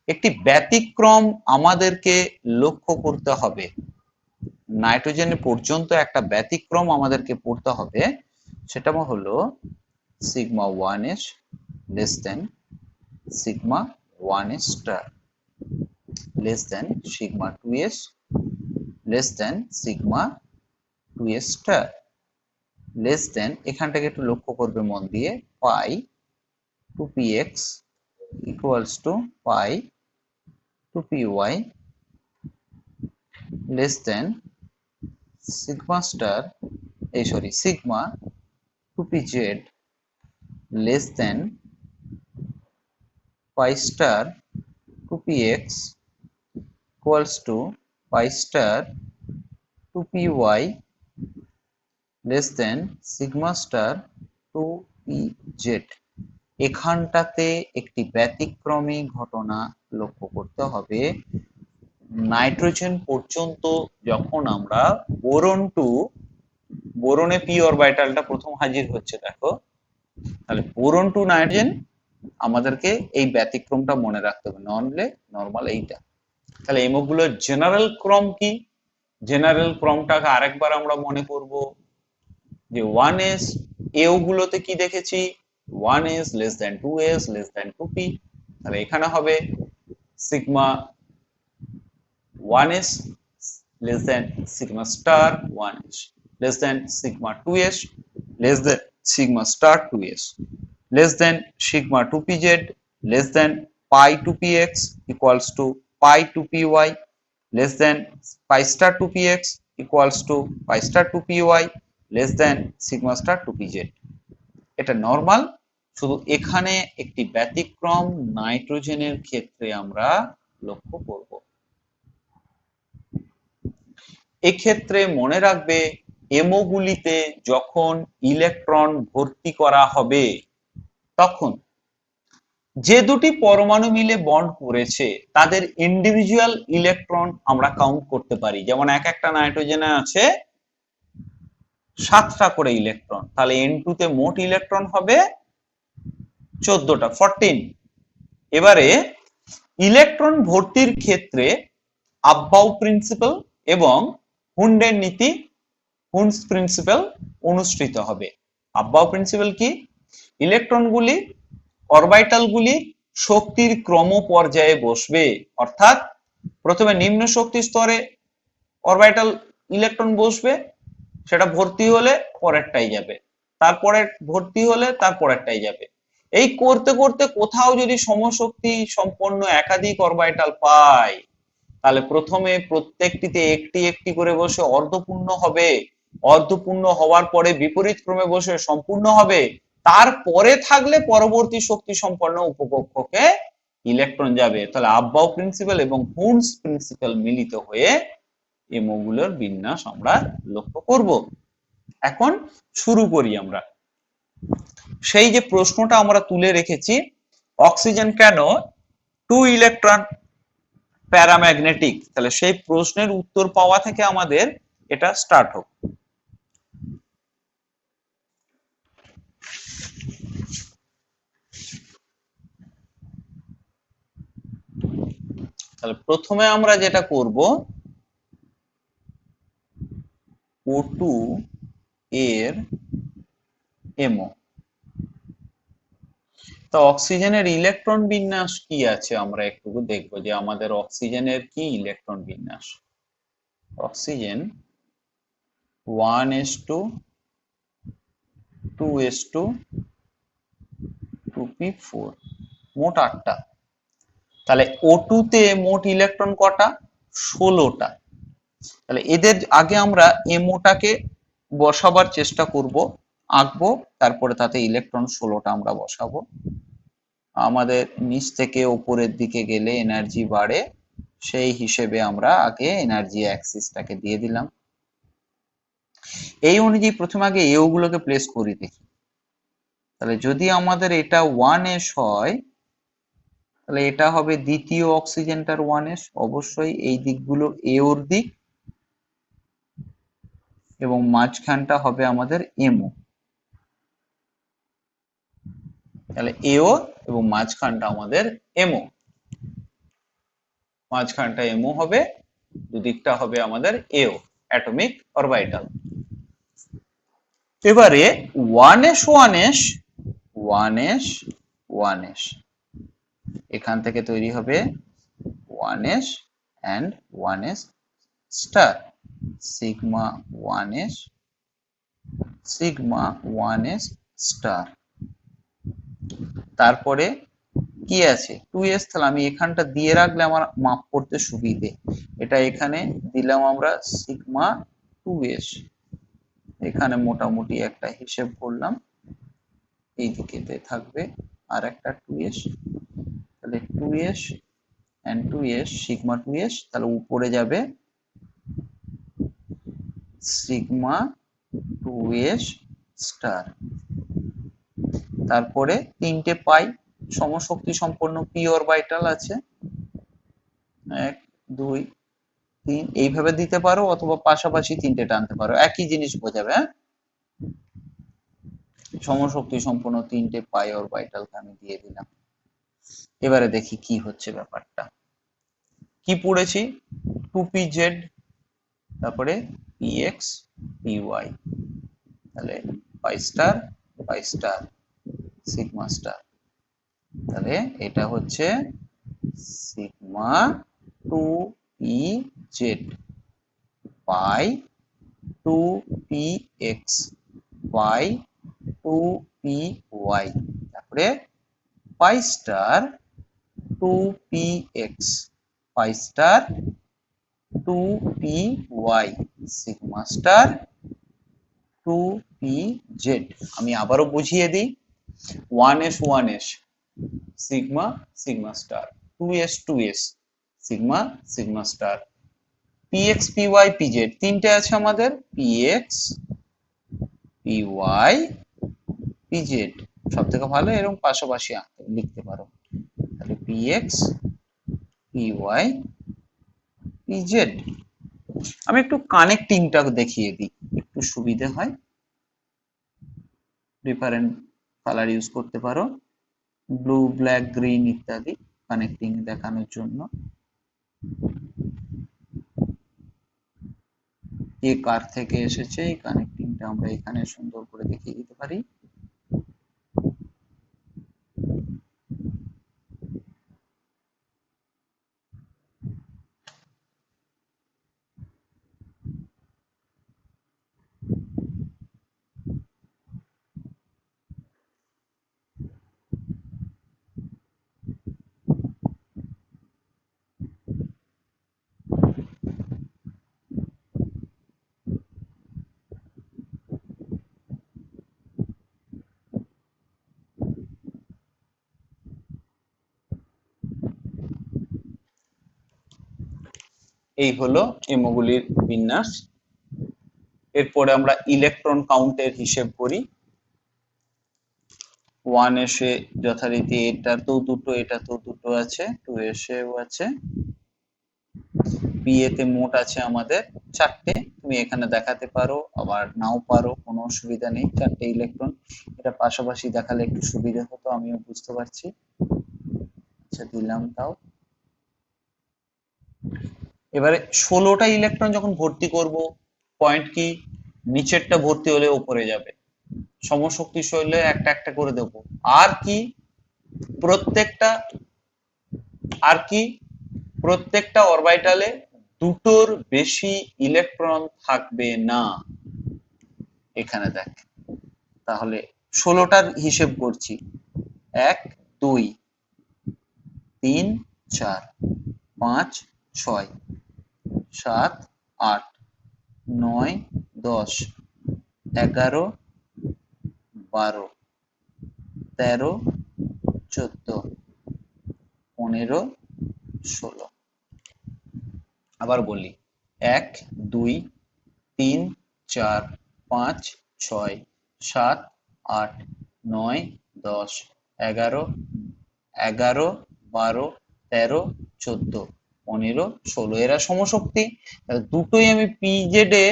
একটি ব্যতিক্রম আমাদেরকে লক্ষ্য করতে হবে। নাইট্রোজেন পর্যন্ত একটা ব্যতিক্রম আমাদেরকে পড়তে হবে, সেটা হলো sigma 1s less than sigma 1s star less than sigma 2s less than sigma 2s star less than, এখানটাকে একটু লক্ষ্য করবে মন দিয়ে, pi 2px equals to pi 2py less than sigma star sigma 2pz less than pi star 2px equals to pi star 2py less than sigma star 2pz। এখানটাতে একটি ব্যতিক্রমী ঘটনা লক্ষ্য করতে হবে। নাইট্রোজেন পর্যন্ত যখন আমরা বোরনে p অরবিটালটা প্রথম হাজির হচ্ছে, দেখো তাহলে বোরন টু নাইট্রোজেন আমাদেরকে এই ব্যতিক্রমটা মনে রাখতে হবে, ননলে নরমাল এইটা। তাহলে এমোগুলোর জেনারেল ক্রম কি? জেনারেল ক্রমটাকে আরেকবার আমরা মনে করব যে 1s এও গুলোতে কি দেখেছি, 1s লেস দেন 2s লেস দেন 2p, তাহলে এখানে হবে sigma 1s less than sigma star 1s less than sigma 2s less than sigma star 2s less than sigma 2pz less than pi 2px equals to pi 2py less than pi star 2px equals to pi star 2py less than sigma star 2pz। এটা normal, শুধু এখানে একটি ব্যতিক্রম নাইট্রোজেনের ক্ষেত্রে আমরা লক্ষ্য করব। এক্ষেত্রে মনে রাখবে এমোগুলিতে যখন ইলেকট্রন ভর্তি করা হবে তখন যে দুটি পরমাণু মিলে বন্ড করেছে তাদের ইন্ডিভিজুয়াল ইলেকট্রন আমরা কাউন্ট করতে পারি। যেমন এক একটা নাইট্রোজেনে আছে 7টা করে ইলেকট্রন, তাহলে N2 তে মোট ইলেকট্রন হবে 14টা 14। এবারে ইলেকট্রন ভর্তির ক্ষেত্রে আব্বাউ প্রিন্সিপাল এবং হুন্ডের নীতি হুন্ডস প্রিন্সিপাল অনুসৃত হবে। আব্বাউ প্রিন্সিপাল কি? ইলেকট্রনগুলি অরবিটালগুলি শক্তির ক্রম পর্যায়ে বসবে, অর্থাৎ প্রথমে নিম্ন শক্তি স্তরে অরবিটাল ইলেকট্রন বসবে, সেটা ভর্তি হলে পরেরটাই যাবে, তারপরে ভর্তি হলে তারপরেরটাই যাবে। এই করতে করতে কোথাও যদি সমশক্তি সম্পন্ন একাধিক অরবিটাল পাই, তাহলে প্রথমে প্রত্যেকটিতে একটি একটি করে বসে অর্ধপূর্ণ হবে, অর্ধপূর্ণ হওয়ার পরে বিপরীত ক্রমে বসে সম্পূর্ণ হবে, তারপরে থাকলে পরবর্তী শক্তি সম্পন্ন উপকক্ষকে ইলেকট্রন যাবে। তাহলে আব্বাউ প্রিন্সিপাল এবং হুন্ডস প্রিন্সিপাল মিলিত হয়ে এমোগুলোর বিন্যাস আমরা লক্ষ্য করব। এখন শুরু করি আমরা। সেই যে প্রশ্নটা আমরা তুলে রেখেছি, অক্সিজেন কেন 2 ইলেকট্রন প্যারাম্যাগনেটিক, তাহলে সেই প্রশ্নের উত্তর পাওয়া থেকে আমাদের এটা স্টার্ট হোক। তাহলে প্রথমে আমরা যেটা করব, O2 এর এমও, তো অক্সিজেনের ইলেকট্রন বিন্যাস কি আছে আমরা একটু দেখবো যে আমাদের অক্সিজেনের কি ইলেকট্রন বিন্যাস। অক্সিজেন 1s2 2s2 2p4 মোট 8টা। তাহলে O2 তে মোট ইলেকট্রন কটা? 16টা। তাহলে এদের আগে আমরা এমওটাকে বসাবার চেষ্টা করব, আঁকবো, তারপরে তাতে ইলেকট্রন 16টা আমরা বসাবো। আমাদের নিচ থেকে উপরের দিকে গেলে এনার্জি বাড়ে, সেই হিসেবে আমরা আগে এনার্জি অ্যাক্সিসটাকে দিয়ে দিলাম। এই অনুযায়ী প্রথমে আগে এও গুলোকে প্লেস করি দেখি। তাহলে যদি আমাদের এটা 1s হয়, তাহলে এটা হবে দ্বিতীয় অক্সিজেনটার 1s, অবশ্যই এই দিকগুলো এওর দিক, এবং মাঝখানটা হবে আমাদের এমও। তাহলে এও এবং মাঝখানটা আমাদের এমও, মাঝখানটা এমও হবে, দুদিকটা হবে আমাদের এও, অ্যাটমিক অরবিটাল। এবারে 1s 1s 1s 1s, এখান থেকে তৈরি হবে 1s and 1s star, sigma 1s sigma 1s star. তারপরে কি আছে? 2s, তাহলে আমি এখানটা দিয়ে রাখলে আমার মাপ করতে সুবিধে। এটা এখানে দিলাম আমরা সিগমা 2s, এখানে মোটামুটি একটা হিসেব করলাম, এই দিকেতে থাকবে আর একটা 2s, তাহলে 2s and 2s sigma 2s, তাহলে উপরে যাবে সিগমা 2s স্টার। তারপরে তিনটে পাই সমশক্তি সম্পন্ন পি অরবিটাল আছে, 1 2 3, এইভাবে দিতে পারো অথবা পাশাপাশি তিনটে টানতে পারো, একই জিনিস বোঝাবে। হ্যাঁ, সমশক্তি সম্পন্ন তিনটে পাই অরবিটালকে আমি দিয়ে দিলাম। এবারে দেখি কি হচ্ছে ব্যাপারটা। কি পড়েছি? 2pz, তারপরে px py, তাহলে পাই স্টার সিগমা স্টার। তাহলে এটা হচ্ছে সিগমা 2pz পাই 2px পাই 2py, তারপরে pi star 2px pi star 2py sigma star 2pz। আমি আবারও বুঝিয়ে দিই, 1s 1s sigma sigma star, 2s 2s sigma sigma star, px py pz তিনটে আছে আমাদের, px py pz, সব থেকে ভালো এরকম পাশাপাশি লিখতে পারো। তাহলে px py pz। আমি একটু কানেক্টিংটা দেখিয়ে দিই, একটু সুবিধে হয়, ডিফারেন্ট কালার ইউজ করতে পারো, ব্লু ব্ল্যাক গ্রিন ইত্যাদি কানেক্টিং দেখানোর জন্য। কে কার থেকে এসেছে এই কানেক্টিংটা আমরা এখানে সুন্দর করে দেখিয়ে দিতে পারি। এই হলো এমোগুলির বিন্যাস। এরপরে আমরা ইলেকট্রন কাউন্টের হিসেব করি। 1s এ যথারীতি এটাতেও দুটো, এটাতেও দুটো আছে, 2s এও আছে, pa তে মোট আছে আমাদের 4টে, তুমি এখানে দেখাতে পারো আবার নাও পারো, কোনো অসুবিধা নেই, 4টে ইলেকট্রন। এটা পাশাপাশি দেখালে একটু সুবিধা হতো, আমিও বুঝতে পারছি। আচ্ছা, দিলাম তাও। এবারে 16টা ইলেকট্রন যখন ভর্তি করব, পয়েন্ট কি? নিচেরটা ভর্তি হলে উপরে যাবে, সমশক্তি হলে একটা একটা করে দেব। আর কি? প্রত্যেকটা, আর কি প্রত্যেকটা অরবিটালে দুটোর বেশি ইলেকট্রন থাকবে না। এখানে দেখ, তাহলে 16টার হিসেব করছি। 1 2 3 4 5 6 7 8 9 10 11 12 13 14 15 16। আবার বলি, 1 2 3 4 5 6 7 8 9 10 11 12 13 14 15 16। এরা সমশক্তি। দুটোই আমি পিজেড এ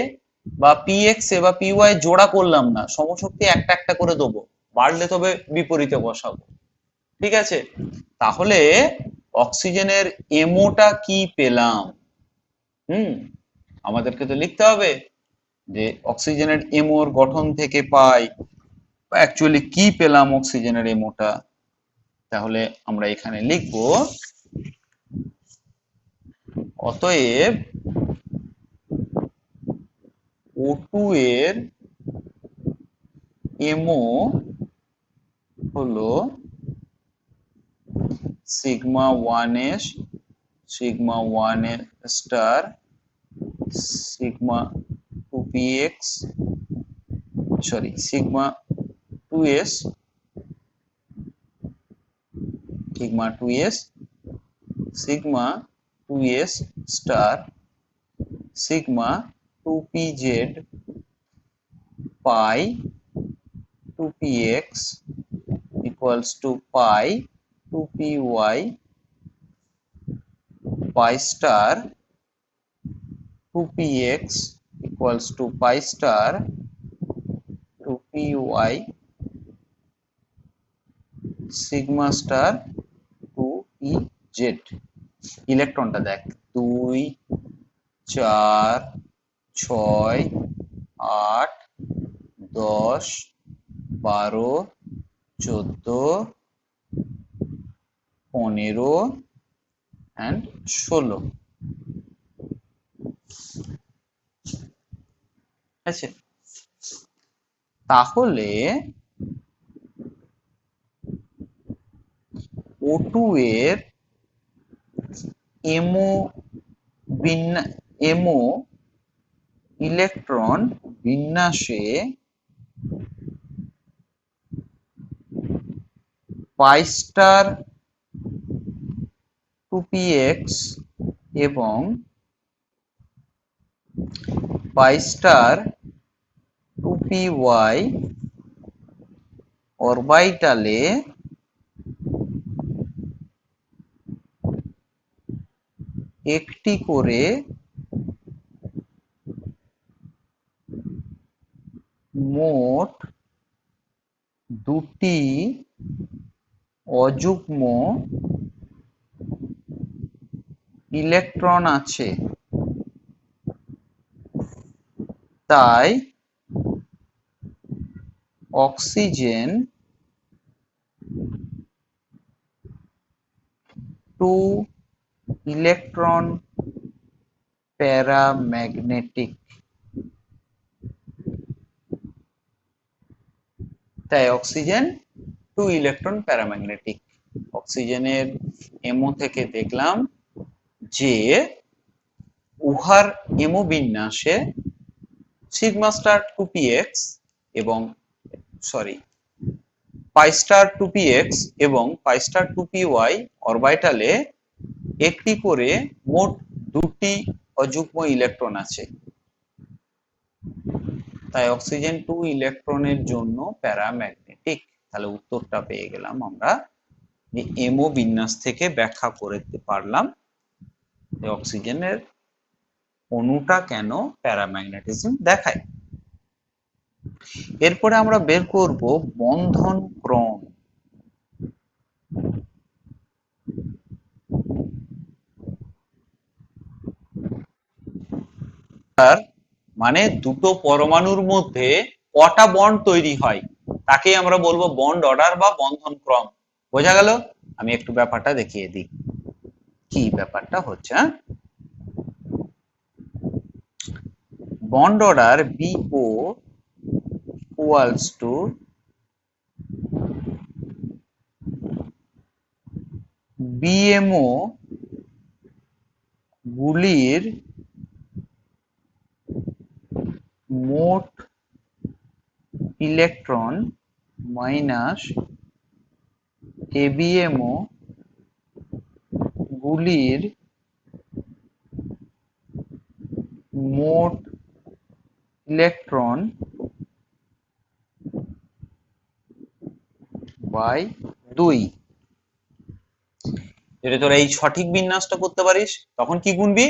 বা পিএক্স এ বা পিওয়াই জোড়া করলাম না, সমশক্তি একটা একটা করে দেবো, বাড়লে তবে বিপরীতে বসাবো। ঠিক আছে, তাহলে অক্সিজেনের এমওটা কি পেলাম? আমাদেরকে তো লিখতে হবে যে অক্সিজেনের এমওর গঠন থেকে পাই অ্যাকচুয়ালি কি পেলাম অক্সিজেনের এমওটা। তাহলে আমরা এখানে লিখব, অতএব O2 এর এমও হলো sigma 1s sigma 1 star sigma 2px sorry sigma 2s sigma 2s sigma 2s star sigma 2pz pi 2px equals to pi 2py pi star 2px equals to pi star 2py sigma star 2pz। ইলেকট্রনটা দেখ, 2 4 6 8 10 12 14 15 and 16। আচ্ছা, তাহলে O2 এর এমও electron বিন্যাসে পাই star 2px এবং পাই star 2py অরবিটালে একটি করে মোট দুটি অযুগ্ম ইলেকট্রন আছে। তাই অক্সিজেন 2 ইলেকট্রন প্যারাম্যাগনেটিক। তাই অক্সিজেন 2 ইলেকট্রন প্যারাম্যাগনেটিক। অক্সিজেনের এমও থেকে দেখলাম যে উহার এমও বিন্যাসে সিগমা স্টার 2px এবং পাই স্টার 2px এবং পাই স্টার 2py অরবিটালে একটি করে মোট দুটি অযুগ্ম ইলেকট্রন আছে। তাই অক্সিজেন 2 ইলেকট্রনের জন্য প্যারাম্যাগনেটিক। তাহলে উত্তরটা পেয়ে গেলাম আমরা, যে এমও বিন্যাস থেকে ব্যাখ্যা করতে পারলাম যে অক্সিজেনের অণুটা কেন প্যারাম্যাগনেটিজম দেখায়। এরপরে আমরা বের করব বন্ধন ক্রম। মানে দুটো পরমাণুর মধ্যে কটা বন্ড তৈরি হয় তাকে আমরা বলবো বন্ড অর্ডার বা বন্ধন ক্রম। বোঝা গেল? আমি একটু ব্যাপারটা দেখিয়ে দিই কি ব্যাপারটা হচ্ছে। bond order BO equals to BMO গুলির মোট ইলেকট্রন মাইনাস ABMO গুলির মোট ইলেকট্রন বাই 2। যদি তোরা এই সঠিক বিন্যাসটা করতে পারিস তখন কি গুনবি,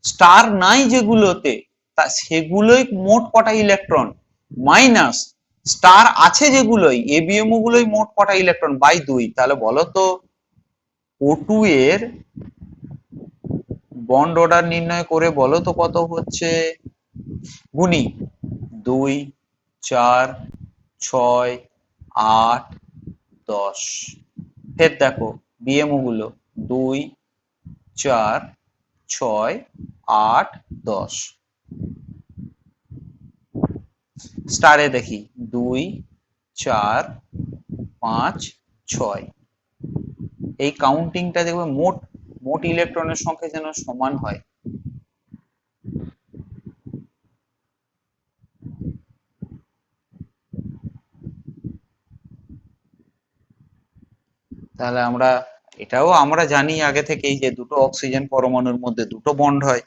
স্টার নাই যেগুলোতে তা সেগুলোই মোট কটা ইলেকট্রন মাইনাস স্টার আছে যেগুলোই এবিএমও গুলোই মোট কটা ইলেকট্রন বাই 2। তাহলে বলো তো O2 এর বন্ড অর্ডার নির্ণয় করে বলো তো কত হচ্ছে। গুনি 2 4 6 8 10। ফের দেখো বিএমও গুলো 2 4 6 8 10। স্টারে দেখি 2 4 5 6। এই কাউন্টিংটা দেখবে মোট মোট ইলেকট্রনের সংখ্যা যেন সমান হয়। তাহলে এটাও আমরা জানি আগে থেকেই যে দুটো অক্সিজেন পরমাণুর মধ্যে দুটো বন্ড হয়।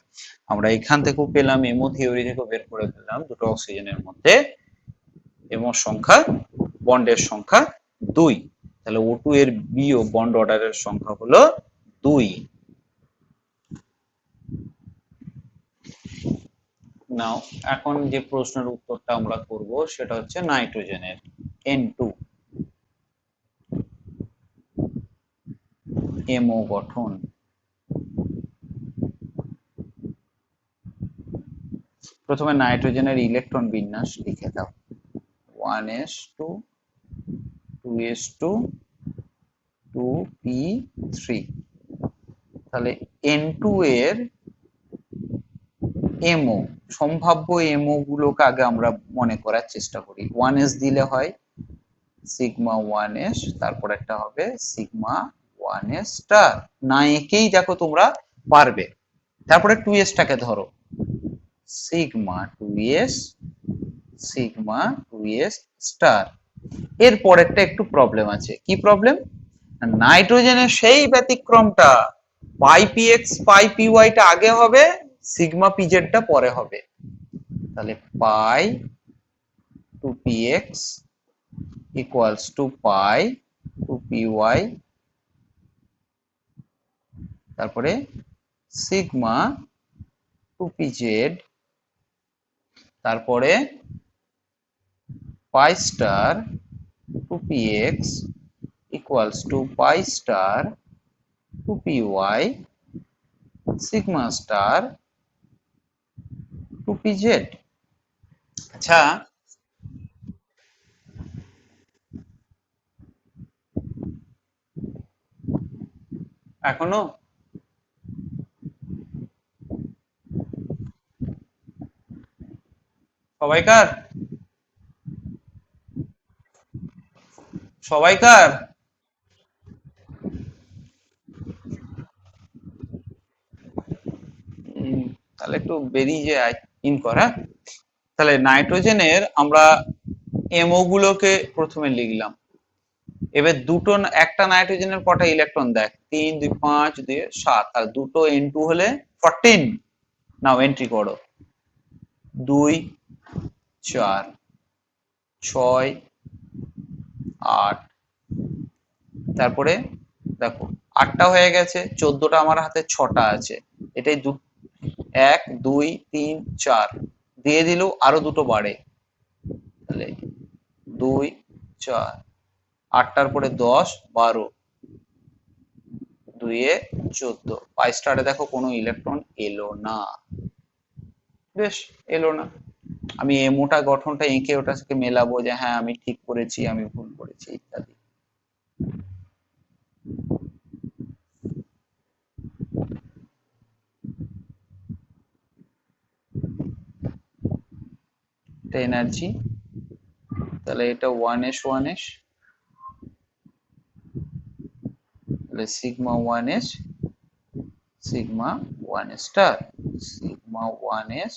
আমরা এখান থেকেও পেলাম, এমও থিওরি থেকেও বের করে পেলাম দুটো অক্সিজেনের মধ্যে এমও সংখ্যা বন্ডের সংখ্যা 2। তাহলে O2 এর বিও বন্ড অর্ডারের সংখ্যা হলো 2। নাও এখন যে প্রশ্নের উত্তরটা আমরা করব সেটা হচ্ছে নাইট্রোজেনের N2 এমও গঠন। প্রথমে নাইট্রোজেনের ইলেকট্রন বিন্যাস লিখে দাও 1s2 2s2 2p3। তাহলে N2 এর এমও সম্ভাব্য এমও গুলোকে আগে আমরা মনে করার চেষ্টা করি। 1s দিলে হয় সিগমা 1s, তারপর একটা হবে সিগমা 1s স্টার। না একেই দেখো তোমরা পারবে। তারপরে 2s টাকে ধরো sigma 2s sigma 2s star. এর পরেরটা একটু প্রবলেম আছে। কি প্রবলেম? নাইট্রোজেনের সেই ব্যতিক্রমটা পাই পিএক্স পাই পিওয়াই টা আগে হবে, সিগমা পিজেড টা পরে হবে। তাহলে pi two PX equals to pi two PY, তারপরে সিগমা টু পিজেড, তারপরে pi star two PX equals to pi star two PY sigma star two PZ. আচ্ছা এখনো সবাইকার সবাইকার তাহলে একটু বেরিয়ে যে ইন কর। হ্যাঁ, তাহলে নাইট্রোজেনের আমরা এমও গুলোকে প্রথমে লিখলাম। এবার দুটো একটা নাইট্রোজেনের কটা ইলেকট্রন দেখ 3 2 5 2 7, আর দুটো N2 হলে 14। নাও এন্ট্রি করো 2 4 6 8। তারপরে দেখো 8টা হয়ে গেছে, 14টা আমার হাতে 6টা আছে। এটাই 1 2 3 4 দিয়ে দিল, আরো দুটো বাড়ে। তাহলে 2 4 8টার পরে 10 12 2 এ 14। পাই স্টারে দেখো কোনো ইলেকট্রন এলো না। বেশ, এলো না। আমি এমোটা গঠনটা এঁকে ওটার সাথে মেলাবো যে হ্যাঁ আমি ঠিক করেছি আমি ভুল করেছি ইত্যাদি। এটা এনার্জি, তাহলে এটা 1s, তাহলে sigma 1s, sigma 1 star, sigma 1s,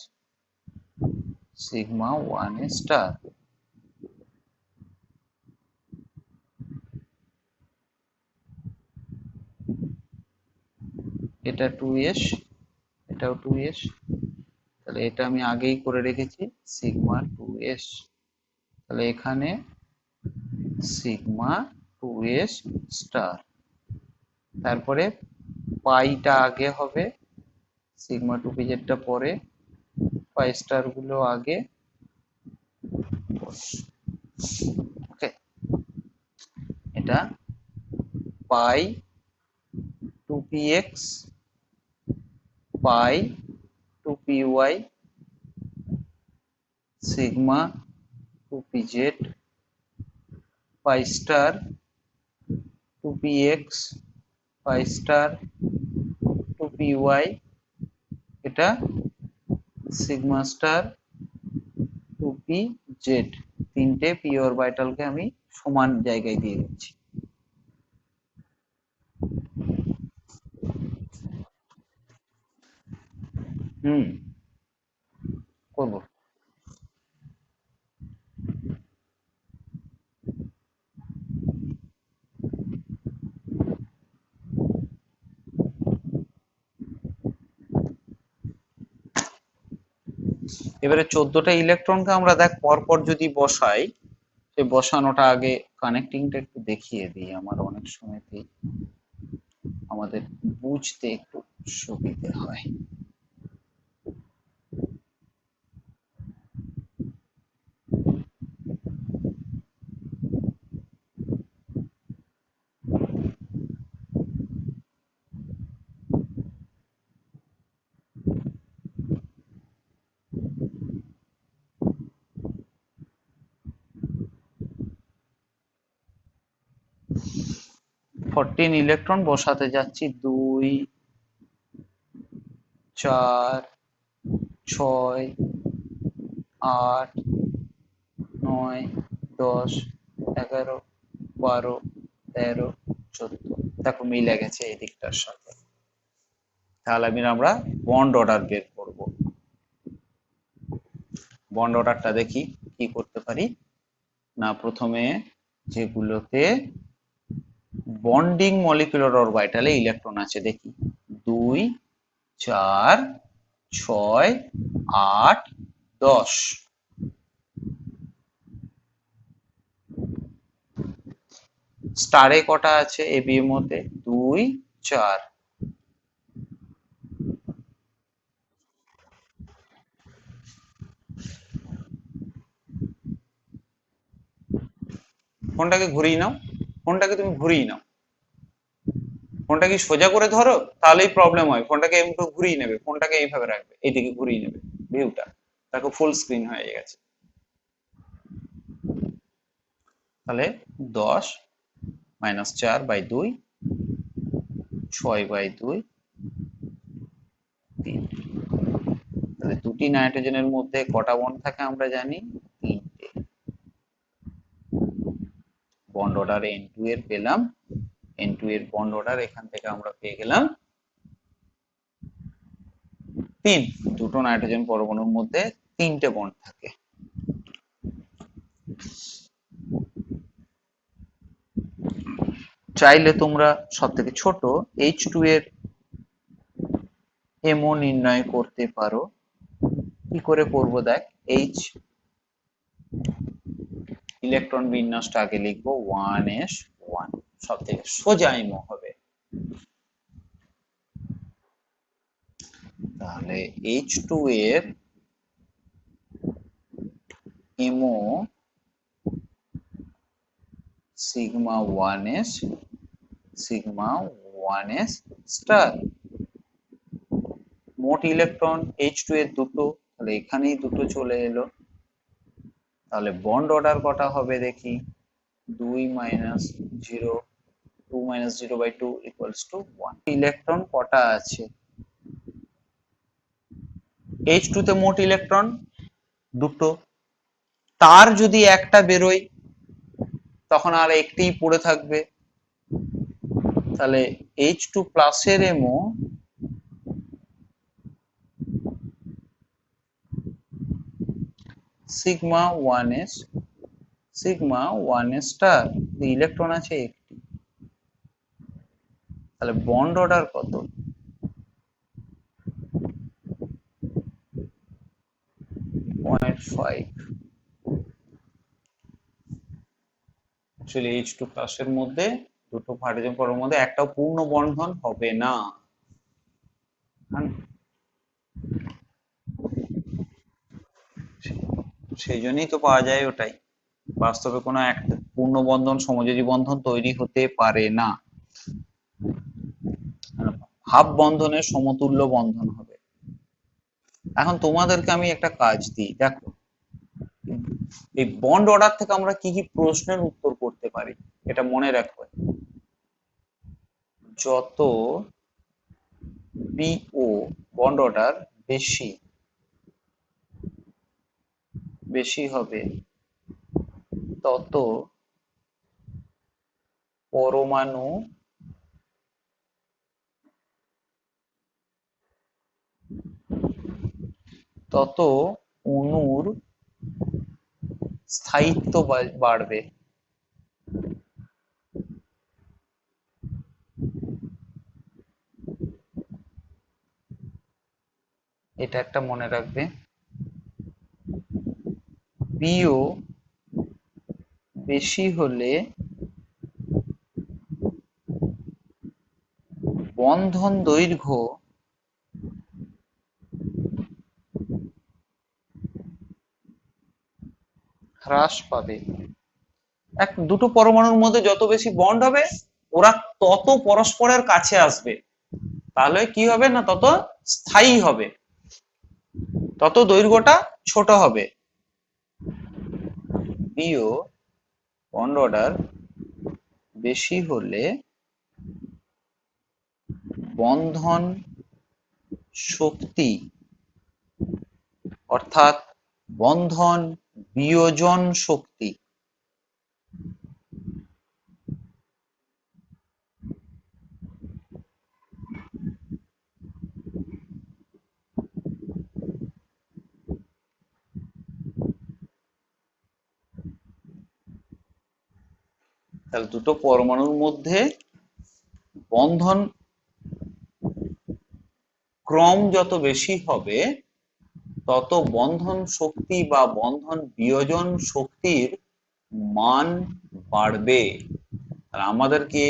sigma 1 star. এটা 2s, এটাও 2s, তাহলে এটা আমি আগেই করে রেখেছি সিগমা 2s, তাহলে এখানে সিগমা 2s স্টার, তারপরে পাইটা আগে হবে, সিগমা 2pz টা পরে, পাই স্টার গুলো আগে। ওকে, এটা পাই 2px, pi 2py, sigma 2pz, পাই star 2px, pi star 2py, এটা সিগমা স্টার 2pz। তিনটে পি অরবিটালকে আমি সমান জায়গায় দিয়ে দিচ্ছি। করব। এবারে 14টা ইলেকট্রনকে আমরা দেখ পরপর যদি বসাই, সে বসানোটা আগে কানেক্টিংটা একটু দেখিয়ে দিই, আমার অনেক সময়তেই আমাদের বুঝতে একটু সুবিধে হয়। ফোরটিন ইলেকট্রন বসাতে যাচ্ছি, 2, 4, 6, 8, 9, 10, 11, 12, 13, 14। দেখো মিলে গেছে এই দিকটার সাথে। তাহলে আমরা বন্ড অর্ডার বের করব। বন্ড অর্ডারটা দেখি কি করতে পারি না, প্রথমে যেগুলোতে বন্ডিং মলিকুলার অরবিটালে ইলেকট্রন আছে দেখি, 2, 4, 6, 8, 10। স্টারে কটা আছে এ বি এর মধ্যে, 2, 4। ফোনটাকে ঘুরিয়ে নাও, ফোনটাকে তুমি ঘুরিয়ে নাও, ফোনটা কি সোজা করে ধরো তাহলেই প্রবলেম হয়, ফোনটাকে একটু ঘুরিয়ে নেবে, ফোনটাকে এইভাবে রাখবে, এইদিকে ঘুরিয়ে নেবে ভিউটা, দেখো ফুল স্ক্রিন হয়ে গেছে। তাহলে 10 মাইনাস 4/2, 6/2, 3। তাহলে দুটি নাইট্রোজেনের মধ্যে কটা বন্ড থাকে আমরা জানি, 3টে। বন্ড অর্ডার N2 এর পেলাম, N2 এর বন্ড অর্ডার এখান থেকে আমরা পেয়ে গেলাম 3। দুটো নাইট্রোজেন পরমাণুর মধ্যে 3টে বন্ড থাকে। চাইলে তোমরা সব থেকে ছোট H2 এর MO নির্ণয় করতে পারো। কি করে করব দেখ, H ইলেকট্রন বিন্যাসটা আগে লিখবো 1s1, সব থেকে সোজা MO হবে। তাহলে H2 এর MO sigma 1s, sigma 1s star. মোট ইলেকট্রন H2 এর দুটো, তাহলে এখানেই দুটো চলে এলো। তাহলে বন্ড অর্ডার কটা হবে দেখি, 2 minus 0, 2 minus 0/2 equals to 1। Electron কটা আছে H2 তে, মোট ইলেকট্রন দুটো, তার যদি একটা বেরোয় তখন আর একটিই পড়ে থাকবে, তাহলে H2 প্লাসের MO sigma 1s sigma 1s star, electron আছে একটি, তাহলে বন্ড অর্ডার কত? 0.5। অ্যাকচুয়ালি H2 প্লাসের মধ্যে দুটো হাইড্রোজেন পরমাণুর মধ্যে একটাও পূর্ণ বন্ধন হবে না, সেই জন্যই তো পাওয়া যায় ওটাই। বাস্তবে কোনো একটা পূর্ণ বন্ধন সমযোজী বন্ধন তৈরি হতে পারে না, হাফ বন্ধনের সমতুল্য বন্ধন হবে। এখন তোমাদেরকে আমি একটা কাজ দিই, দেখো এই বন্ড অর্ডার থেকে আমরা কি কি প্রশ্নের উত্তর করতে পারি এটা মনে রাখবে। যত বিও বন্ড অর্ডার বেশি হবে তত পরমাণু তত অণুর স্থায়িত্ব বাড়বে। এটা একটা মনে রাখবে। বিও বেশি হলে বন্ধন দৈর্ঘ্য হ্রাস পাবে। দুটো পরমাণুর মধ্যে যত বেশি বন্ড হবে ওরা তত পরস্পরের কাছে আসবে, তাহলে কি হবে না তত স্থায়ী হবে, তত দৈর্ঘ্যটা ছোট হবে। বিও বন্ড অর্ডার বেশি হলে বন্ধন শক্তি অর্থাৎ বন্ধন বিয়োজন শক্তি তাহলে দুটো পরমাণুর মধ্যে বন্ধন ক্রম যত বেশি হবে তত বন্ধন শক্তি বা বন্ধন বিয়োজন শক্তির মান বাড়বে। আর আমাদেরকে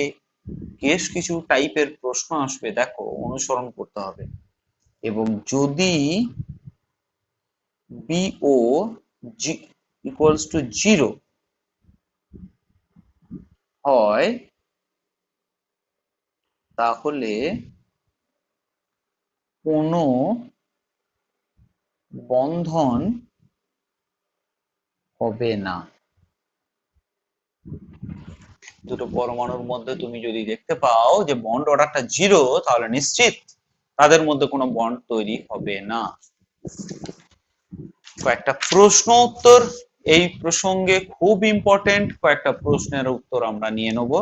বেশ কিছু টাইপের প্রশ্ন আসবে, দেখো অনুসরণ করতে হবে। এবং যদি বিও ইকুয়ালস টু 0 হয় তাহলে কোনো বন্ধন হবে না। দুটো পরমাণুর মধ্যে তুমি যদি দেখতে পাও যে বন্ড অর্ডারটা 0 তাহলে নিশ্চিত তাদের মধ্যে কোনো বন্ড তৈরি হবে না। কয়েকটা প্রশ্ন উত্তর এই প্রসঙ্গে খুব ইম্পর্টেন্ট, কয়েকটা প্রশ্নের উত্তর আমরা নিয়ে নেব।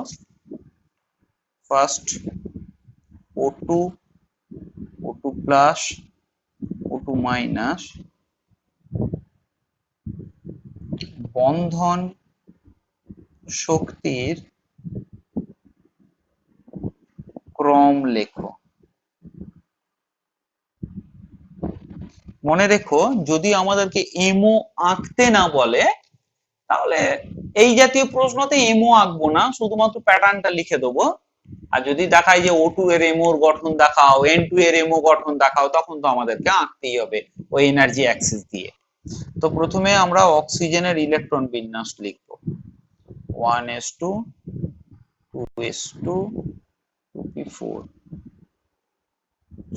First, O2 plus O2 minus বন্ধন শক্তির ক্রম লেখো। মনে রেখো যদি আমাদেরকে এমও আঁকতে না বলে তাহলে এই জাতীয় প্রশ্নতে এমও আঁকবো না, শুধুমাত্র প্যাটার্নটা লিখে দেবো। আর যদি দেখায় যে O2 এর এমও গঠন দেখাও, N2 এর এমও গঠন দেখাও, তখন তো আমাদেরকে আঁকতেই হবে ওই এনার্জি অ্যাক্সিস দিয়ে। তো প্রথমে আমরা অক্সিজেনের ইলেকট্রন বিন্যাস লিখব। 1s2 2s2 2p4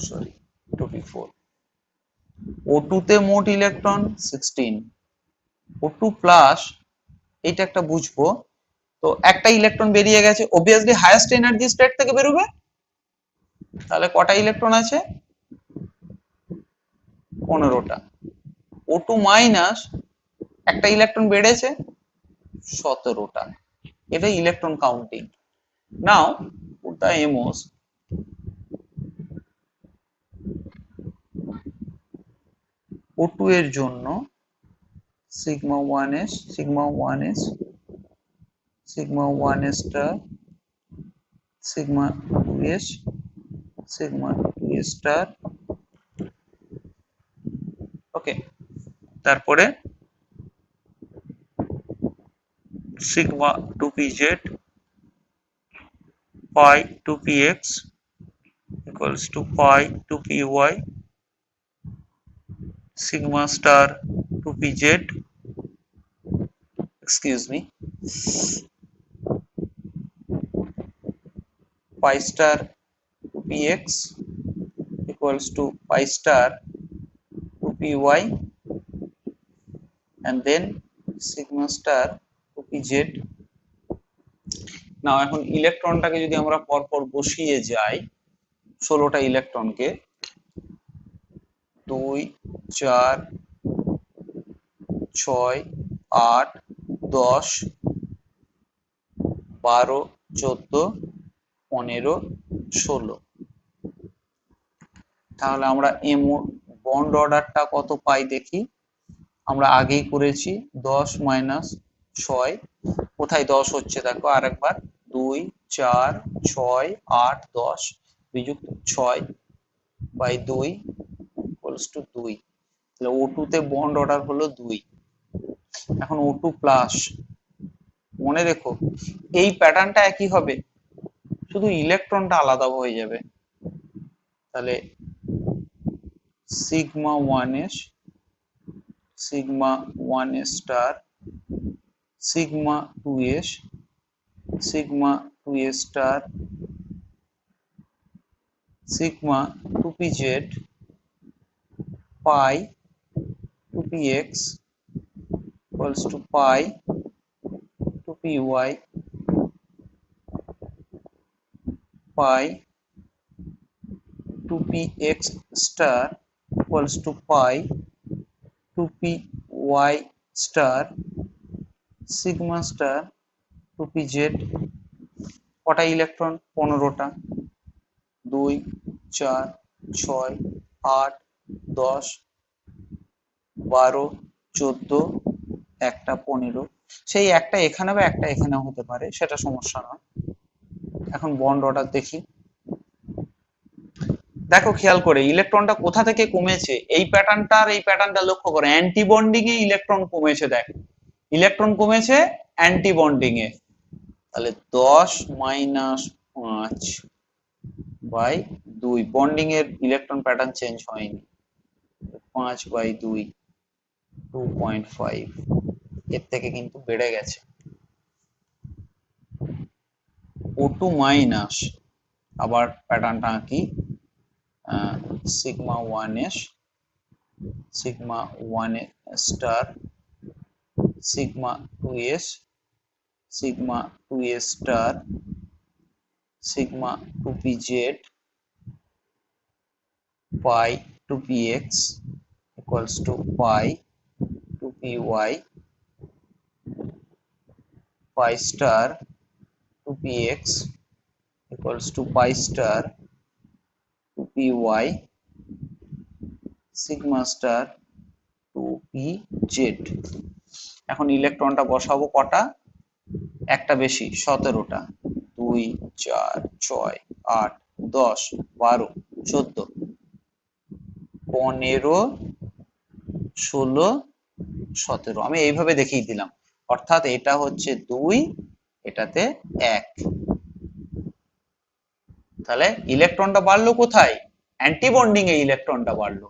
sorry 2p4। O2 তে মোট ইলেকট্রন 16। O2 প্লাস এটা একটা বুঝবো, তো একটা ইলেকট্রন বেরিয়ে গেছে, অবভিয়াসলি হাইয়েস্ট এনার্জি স্টেট থেকে বেরোবে, তাহলে কটা ইলেকট্রন আছে? 15টা। O2 মাইনাস একটা ইলেকট্রন বেড়েছে 17টা, এটা electron counting. Now put the MOs O2 এর জন্য sigma 1s, sigma 1s, sigma 1s star, sigma 2s, sigma 2s star। ওকে, তারপরে sigma 2pz pi 2px equals to pi 2py, sigma star 2pz, excuse me, pi star 2px equals to pi star 2py, and then sigma star 2pz। নাও এখন ইলেকট্রনটাকে যদি আমরা পরপর বসিয়ে যাই, 16টা ইলেকট্রনকে 2 4 6 8 10 12 14 15 16, তাহলে আমরা এমও bond অর্ডারটা কত পাই দেখি। আমরা আগেই করেছি 10 - 6, কোথায় 10 হচ্ছে দেখো আরেকবার, 2 4 6 8 10 বিযুক্ত 6/2 ইকুয়ালস টু 2। তাহলে O2 তে বন্ড অর্ডার হলো 2। এখন O2 প্লাস, মনে রেখো এই প্যাটার্নটা একই হবে, শুধু ইলেকট্রনটা আলাদা হয়ে যাবে। তাহলে sigma 1s, sigma 1s star, sigma 2s, sigma 2s star, sigma 2pz, pi 2px equals to pi 2py, pi 2px star equals to pi 2py star, sigma star 2pz। কটা ইলেকট্রন? 15টা। 2 4 6 8 10 12 14, একটা 15। সেই একটা এখানে বা একটা এখানেও হতে পারে, সেটা সমস্যা নয়। এখন বন্ড অর্ডার দেখি। দেখো খেয়াল করে ইলেকট্রনটা কোথা থেকে কমেছে, এই প্যাটার্নটা আর এই প্যাটার্নটা লক্ষ্য করো, অ্যান্টি বন্ডিং এ ইলেকট্রন কমেছে। দেখ ইলেকট্রন কমেছে অ্যান্টি বন্ডিং এ, তাহলে 10 - 5/2, বন্ডিং এর ইলেকট্রন প্যাটার্ন চেঞ্জ হয়নি, 5/2 2.5, এর থেকে কিন্তু বেড়ে গেছে। O2 মাইনাস, আবার প্যাটার্নটা আঁকি, sigma 1s, sigma 1 star, sigma 2s, sigma 2s star, sigma 2pz, pi 2px equals to pi 2py, pi star 2px equals to pi star 2py, sigma star 2pz। এখন ইলেকট্রনটা বসাবো কটা, একটা বেশি, 17টা। 2 4 6 8 10 12 14 15 16 17, আমি এইভাবে দেখিয়ে দিলাম। অর্থাৎ এটা হচ্ছে 2, এটাতে 1। তাহলে ইলেকট্রনটা বাড়লো কোথায়, অ্যান্টি বন্ডিং এ ইলেকট্রনটা বাড়লো।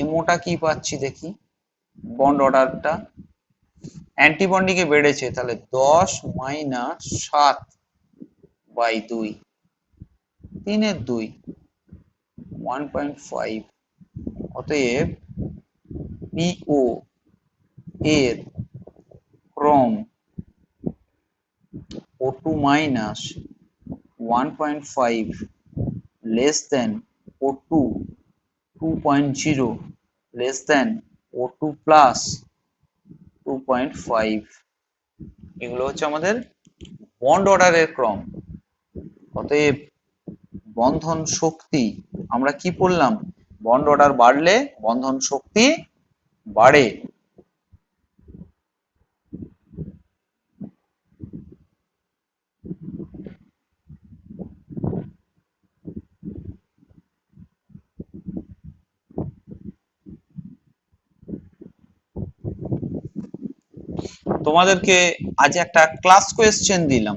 এমওটা কি পাচ্ছি দেখি, বন্ড অর্ডারটা অ্যান্টি বন্ডিং এ বেড়েছে, তাহলে 10 - 7/2, 3/2 1.5। অতএব পিও এর ক্রম O2 minus 1.5 less than O2 2.0 less than O2 plus 2.5। এগুলো হচ্ছে আমাদের বন্ড অর্ডারের ক্রম। অতএব বন্ধন শক্তি আমরা কি পড়লাম? বন্ড অর্ডার বাড়লে বন্ধন শক্তি বাড়ে। তোমাদেরকে আজ একটা ক্লাস কোয়েশ্চেন দিলাম,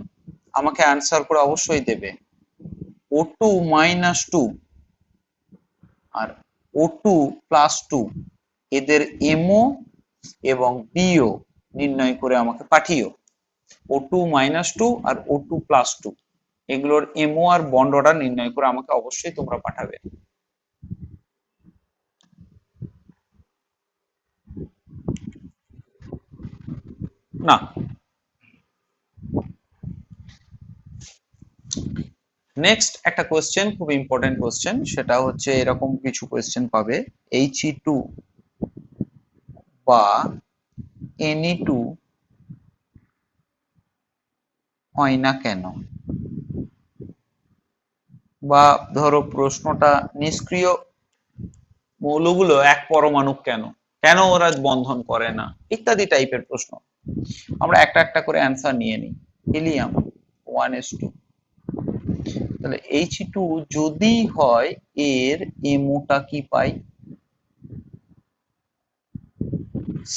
আমাকে অ্যান্সার করে অবশ্যই দেবে। O2 মাইনাস 2 আর O2 প্লাস 2 এদের এমও এবং বিও নির্ণয় করে আমাকে পাঠিও। O2 মাইনাস 2 আর O2 প্লাস 2 এগুলোর এমও আর বন্ড অর্ডার নির্ণয় করে আমাকে অবশ্যই তোমরা পাঠাবে। না, নেক্সট একটা কোয়েশ্চেন, খুব ইম্পর্টেন্ট কোয়েশ্চেন, সেটা হচ্ছে এরকম কিছু কোয়েশ্চেন পাবে। He2 বা Ne2 হয় না কেন? বা ধরো প্রশ্নটা নিষ্ক্রিয় মৌলগুলো এক পরমাণু কেন, কেন ওরা বন্ধন করে না, ইত্যাদি টাইপের প্রশ্ন। আমরা একটা একটা করে অ্যান্সার নিয়ে নিই। হিলিয়াম 1s2, তাহলে He2 যদি হয় এর এমওটা কি পাই?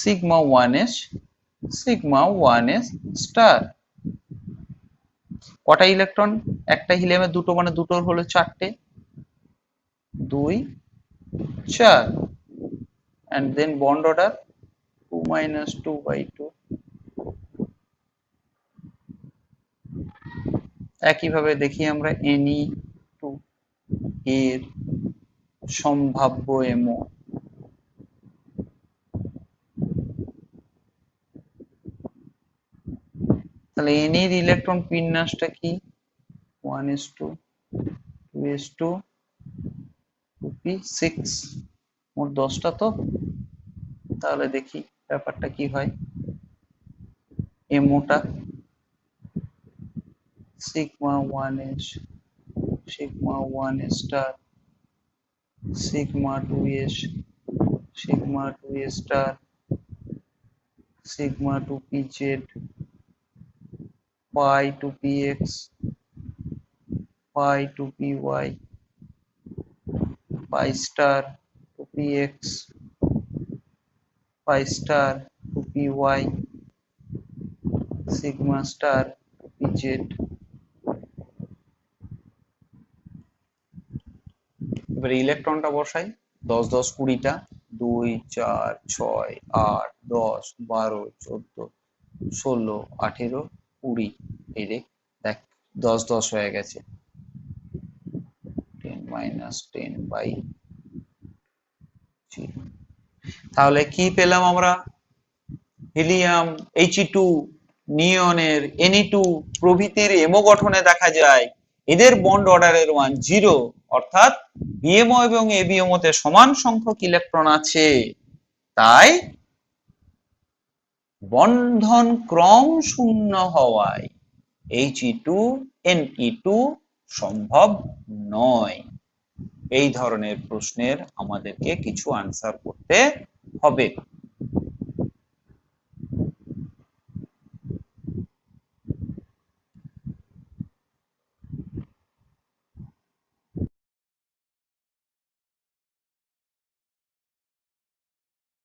Sigma 1s sigma 1s star. কটা ইলেকট্রন? একটা হিলিয়ামের দুটো, মানে দুটোর হলো চারটে, 2 4, and then bond order 2 minus 2 by 2। একইভাবে দেখি আমরা Ne2 এর সম্ভাব্য এমও, তাহলে Na এর ইলেকট্রন বিন্যাসটা কি? 1s2 2s2 2p6, মোট 10টা তো। তাহলে দেখি ব্যাপারটা কি হয়। এমওটা sigma 1s sigma 1 star sigma 2s sigma 2s star sigma 2pz pi 2px pi 2py pi star 2px pi star 2py sigma star 2pz। এবারে ইলেকট্রনটা বসাই। 10 10 20টা, 2 4 6 8 10 12 14 16 18 20। এই রে, দেখ 10 10 হয়ে গেছে। 10 minus 10 by 0। তাহলে কি পেলাম আমরা? হিলিয়াম, He2, নিয়নের Ne2 প্রভৃতির এমও গঠনে দেখা যায় এদের বন্ড অর্ডারের মান 0, অর্থাৎ বিএমও এবং এবিএমও তে সমান সংখ্যক ইলেকট্রন আছে, তাই বন্ধন ক্রম শূন্য হওয়ায় He2Ne2 সম্ভব নয়। এই ধরনের প্রশ্নের আমাদেরকে কিছু আনসার করতে হবে।